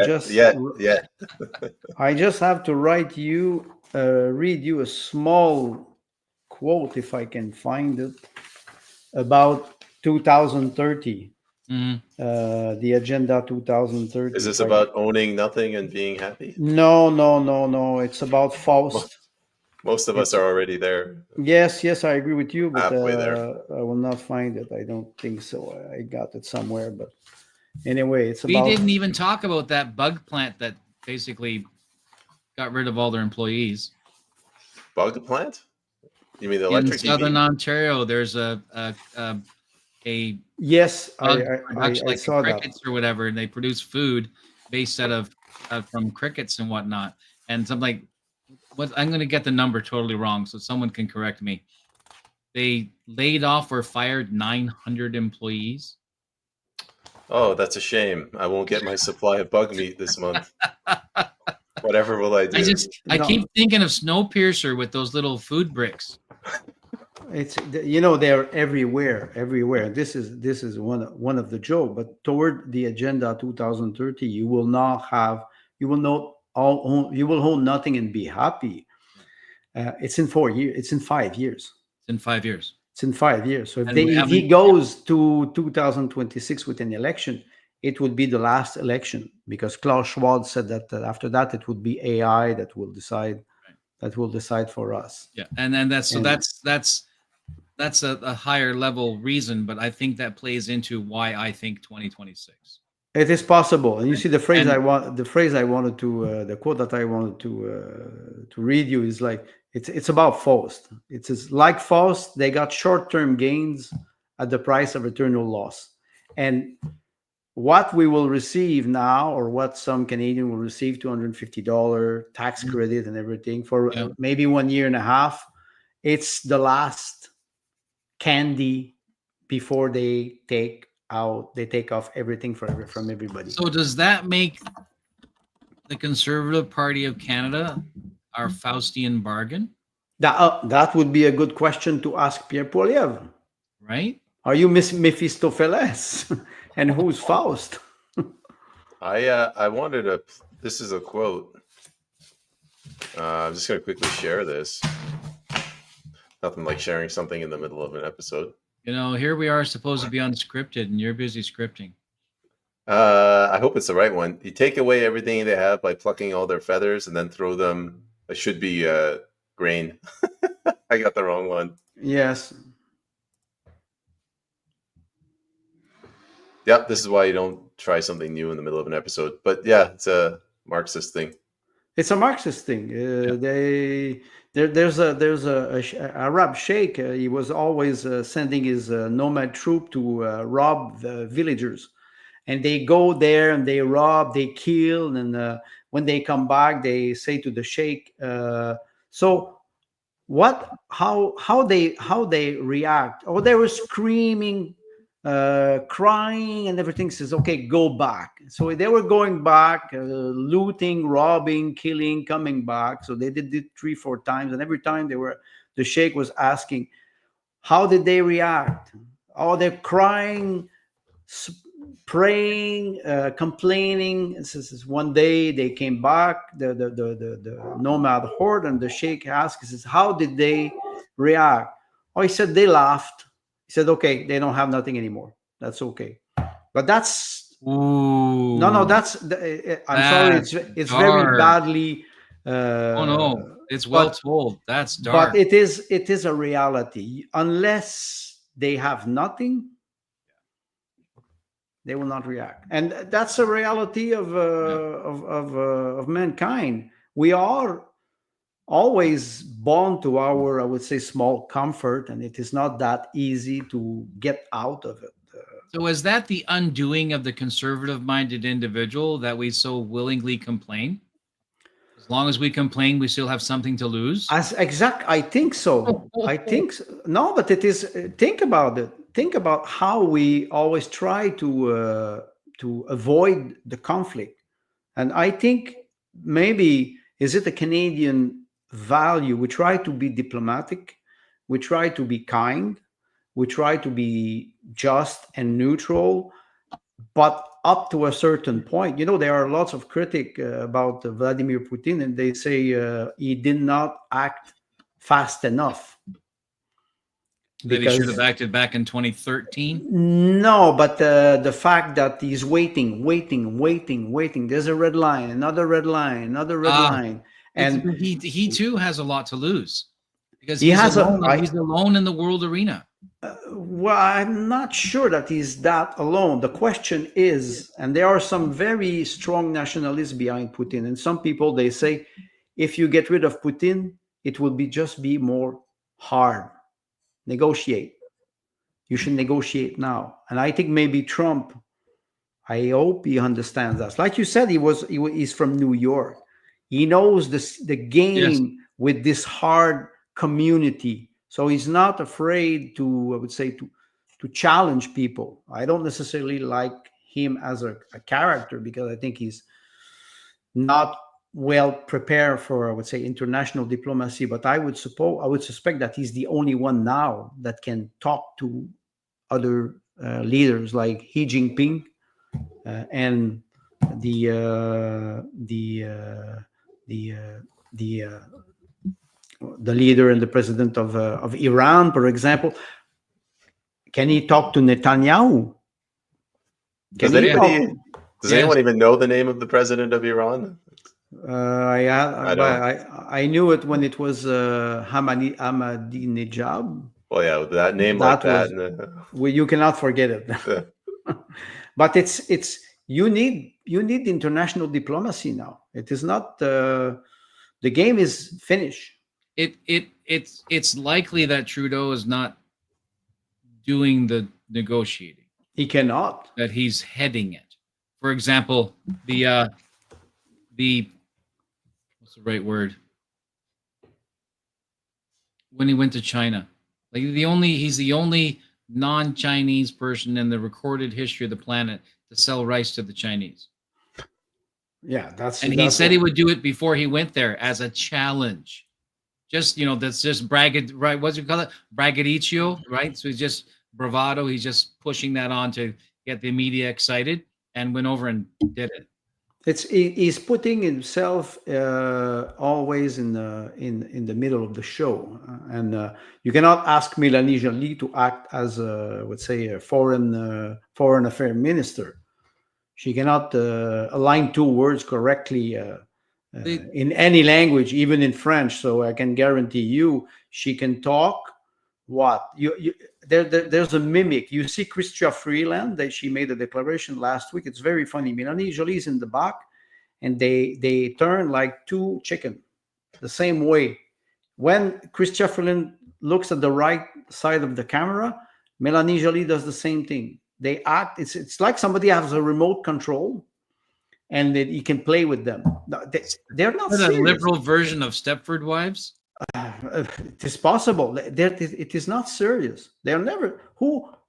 Yeah. I just have to read you a small quote, if I can find it, about 2030. Mm-hmm. The Agenda 2030. Is this about owning nothing and being happy? No. It's about Faust. Most of us are already there. Yes, I agree with you, but Halfway there. I will not find it. I don't think so. I got it somewhere, but anyway, it's We about. didn't even talk about that bug plant that basically got rid of all their employees. Bug plant? You mean the electric in Southern EV? Ontario? There's a Yes, bug I production, like saw crickets that. or whatever, and they produce food based out of from crickets and whatnot. And so I'm like, what? I'm going to get the number totally wrong, so someone can correct me. They laid off or fired 900 employees. Oh, that's a shame. I won't get my supply of bug meat this month. Whatever will I do? I keep thinking of Snowpiercer with those little food bricks. It's they're everywhere. This is one of the joke. But toward the Agenda 2030, you will own nothing and be happy. It's in 4 years. It's in 5 years. It's in 5 years. It's in 5 years. So if he goes to 2026 with an election, it would be the last election, because Klaus Schwab said that after that it would be AI that will decide. Right. That will decide for us. Yeah, and then that's a higher level reason, but I think that plays into why I think 2026. It is possible, and you see the phrase I wanted to the quote that I wanted to read you is like it's about Faust. It's like Faust. They got short-term gains at the price of eternal loss, and what we will receive now, or what some Canadian will receive, $250 tax credit and everything for maybe 1 year and a half. It's the last candy before they take off everything from everybody. So does that make the Conservative Party of Canada our Faustian bargain? That would be a good question to ask Pierre Poilievre. Right? Are you Mephistopheles? And who's Faust? I wanted to. This is a quote. I'm just going to quickly share this. Nothing like sharing something in the middle of an episode. Here we are supposed to be unscripted, and you're busy scripting. I hope it's the right one. You take away everything they have by plucking all their feathers and then throw them. It should be grain. I got the wrong one. Yes. Yep, this is why you don't try something new in the middle of an episode. But yeah, it's a Marxist thing. It's a Marxist thing. There's a Arab sheikh. He was always sending his nomad troop to rob the villagers, and they go there and they rob, they kill, and when they come back, they say to the sheikh. So what? How they react? Oh, they were screaming, crying, and everything. Says, okay, go back. So they were going back, looting, robbing, killing, coming back. So they did it 3-4 times, and every time the sheikh was asking, how did they react? Oh, they're crying, praying, complaining. This is one day they came back, the nomad horde, and the sheikh asked, he says, how did they react? Oh, he said they laughed. He said, okay, they don't have nothing anymore. That's okay. But that's no. That's I'm sorry. It's very badly. Oh no, it's well told. That's dark. But it is a reality. Unless they have nothing, they will not react, and that's a reality of mankind. We are always born to our, I would say, small comfort, and it is not that easy to get out of it. So is that the undoing of the conservative-minded individual that we so willingly complain? As long as we complain, we still have something to lose. I think so. I think so. No, but it is. Think about it. Think about how we always try to avoid the conflict, and I think maybe is it a Canadian value? We try to be diplomatic, we try to be kind, we try to be just and neutral, but up to a certain point. There are lots of critic about Vladimir Putin, and they say he did not act fast enough. That he should have acted back in 2013? No, but the fact that he's waiting. There's a red line, another red line, another red line. And he too has a lot to lose because he's alone in the world arena. Well, I'm not sure that he's that alone. The question is, and there are some very strong nationalists behind Putin, and some people, they say, if you get rid of Putin, it will just be more hard. Negotiate. You should negotiate now. And I think maybe Trump, I hope he understands that. Like you said, he's from New York. He knows the game with this hard community. So he's not afraid to, I would say, to challenge people. I don't necessarily like him as a character because I think he's not well prepared for, I would say, international diplomacy. But I would suspect that he's the only one now that can talk to other leaders like Xi Jinping and the leader and the president of Iran, for example. Can he talk to Netanyahu? Does anyone even know the name of the president of Iran? I knew it when it was Ahmadinejad. Well, yeah, with that name you cannot forget it. But it's you need international diplomacy now. It is not the game is finished. It's likely that Trudeau is not doing the negotiating. He cannot. That he's heading it. For example, the what's the right word? When he went to China, like he's the only non-Chinese person in the recorded history of the planet to sell rice to the Chinese. Yeah, he said he would do it before he went there as a challenge. Just, that's just bragged, right? What's it called? Braggadocio, right? So he's just bravado. He's just pushing that on to get the media excited, and went over and did it. He's putting himself always in the middle of the show, and you cannot ask Mélanie Joly to act as let's say a foreign affair minister. She cannot align two words correctly in any language, even in French. So I can guarantee you, she can talk. There's a mimic. You see Chrystia Freeland, that she made a declaration last week. It's very funny. Mélanie Joly is in the back, and they turn like two chicken, the same way. When Chrystia Freeland looks at the right side of the camera, Mélanie Joly does the same thing. They act. It's like somebody has a remote control, and he can play with them. They're not serious. A liberal version of Stepford Wives. It is possible. It is not serious. They're never.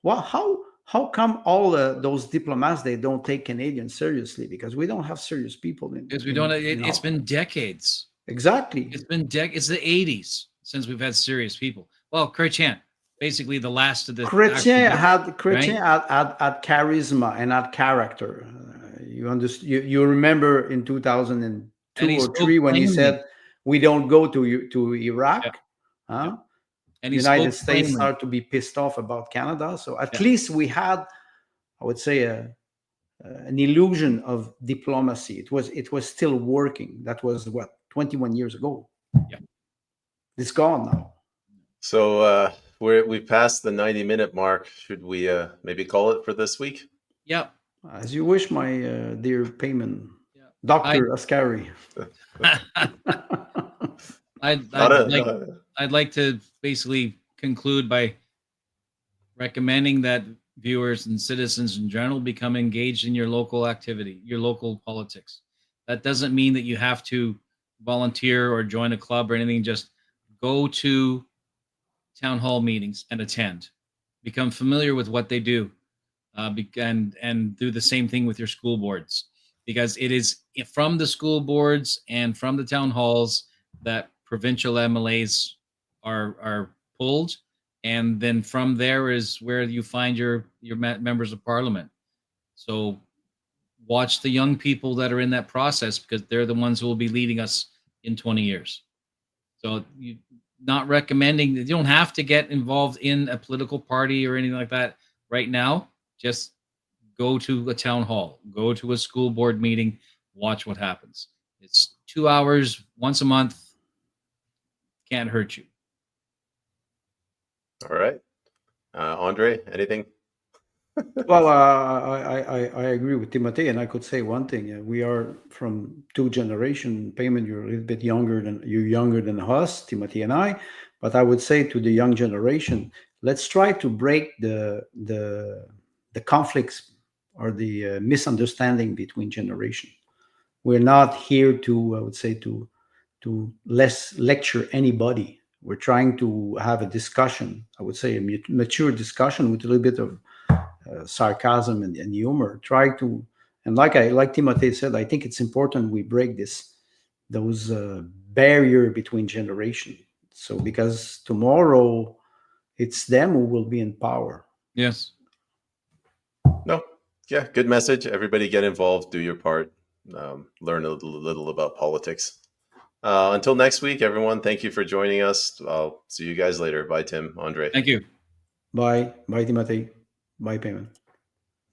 How come all those diplomats, they don't take Canadians seriously? Because we don't have serious people. Because we don't. It's been decades. Exactly. It's been It's the 80s since we've had serious people. Well, Chrétien, basically the last of the. Chrétien had charisma and had character. You remember in 2002 or 3 when he said, "We don't go to Iraq." Yeah. And the United States started to be pissed off about Canada. So at least we had, I would say, an illusion of diplomacy. It was still working. That was 21 years ago. Yeah, it's gone now. So we've passed the 90-minute mark. Should we maybe call it for this week? Yep. As you wish, my dear payman, Dr. Ascari. I'd like to basically conclude by recommending that viewers and citizens in general become engaged in your local activity, your local politics. That doesn't mean that you have to volunteer or join a club or anything. Just go to town hall meetings and attend. Become familiar with what they do, and do the same thing with your school boards, because it is from the school boards and from the town halls that provincial MLAs are pulled, and then from there is where you find your members of parliament. So watch the young people that are in that process, because they're the ones who will be leading us in 20 years. So you not recommending, you don't have to get involved in a political party or anything like that right now. Just go to a town hall, go to a school board meeting, watch what happens. It's 2 hours once a month. Can't hurt you. All right. Andre, anything? Well, I agree with Timothy, and I could say one thing. We are from two generation. Payment, you're a little bit younger than us, Timothy and I. But I would say to the young generation, let's try to break the conflicts or the misunderstanding between generation. We're not here to, I would say, to less lecture anybody. We're trying to have a discussion. I would say a mature discussion with a little bit of sarcasm and humor. Try to, and like Timothy said, I think it's important we break those barrier between generation. So because tomorrow it's them who will be in power. Yes. No. Yeah. Good message. Everybody get involved. Do your part. Learn a little about politics. Until next week, everyone. Thank you for joining us. I'll see you guys later. Bye, Tim, Andre. Thank you. Bye, Timothy. Bye, Payman.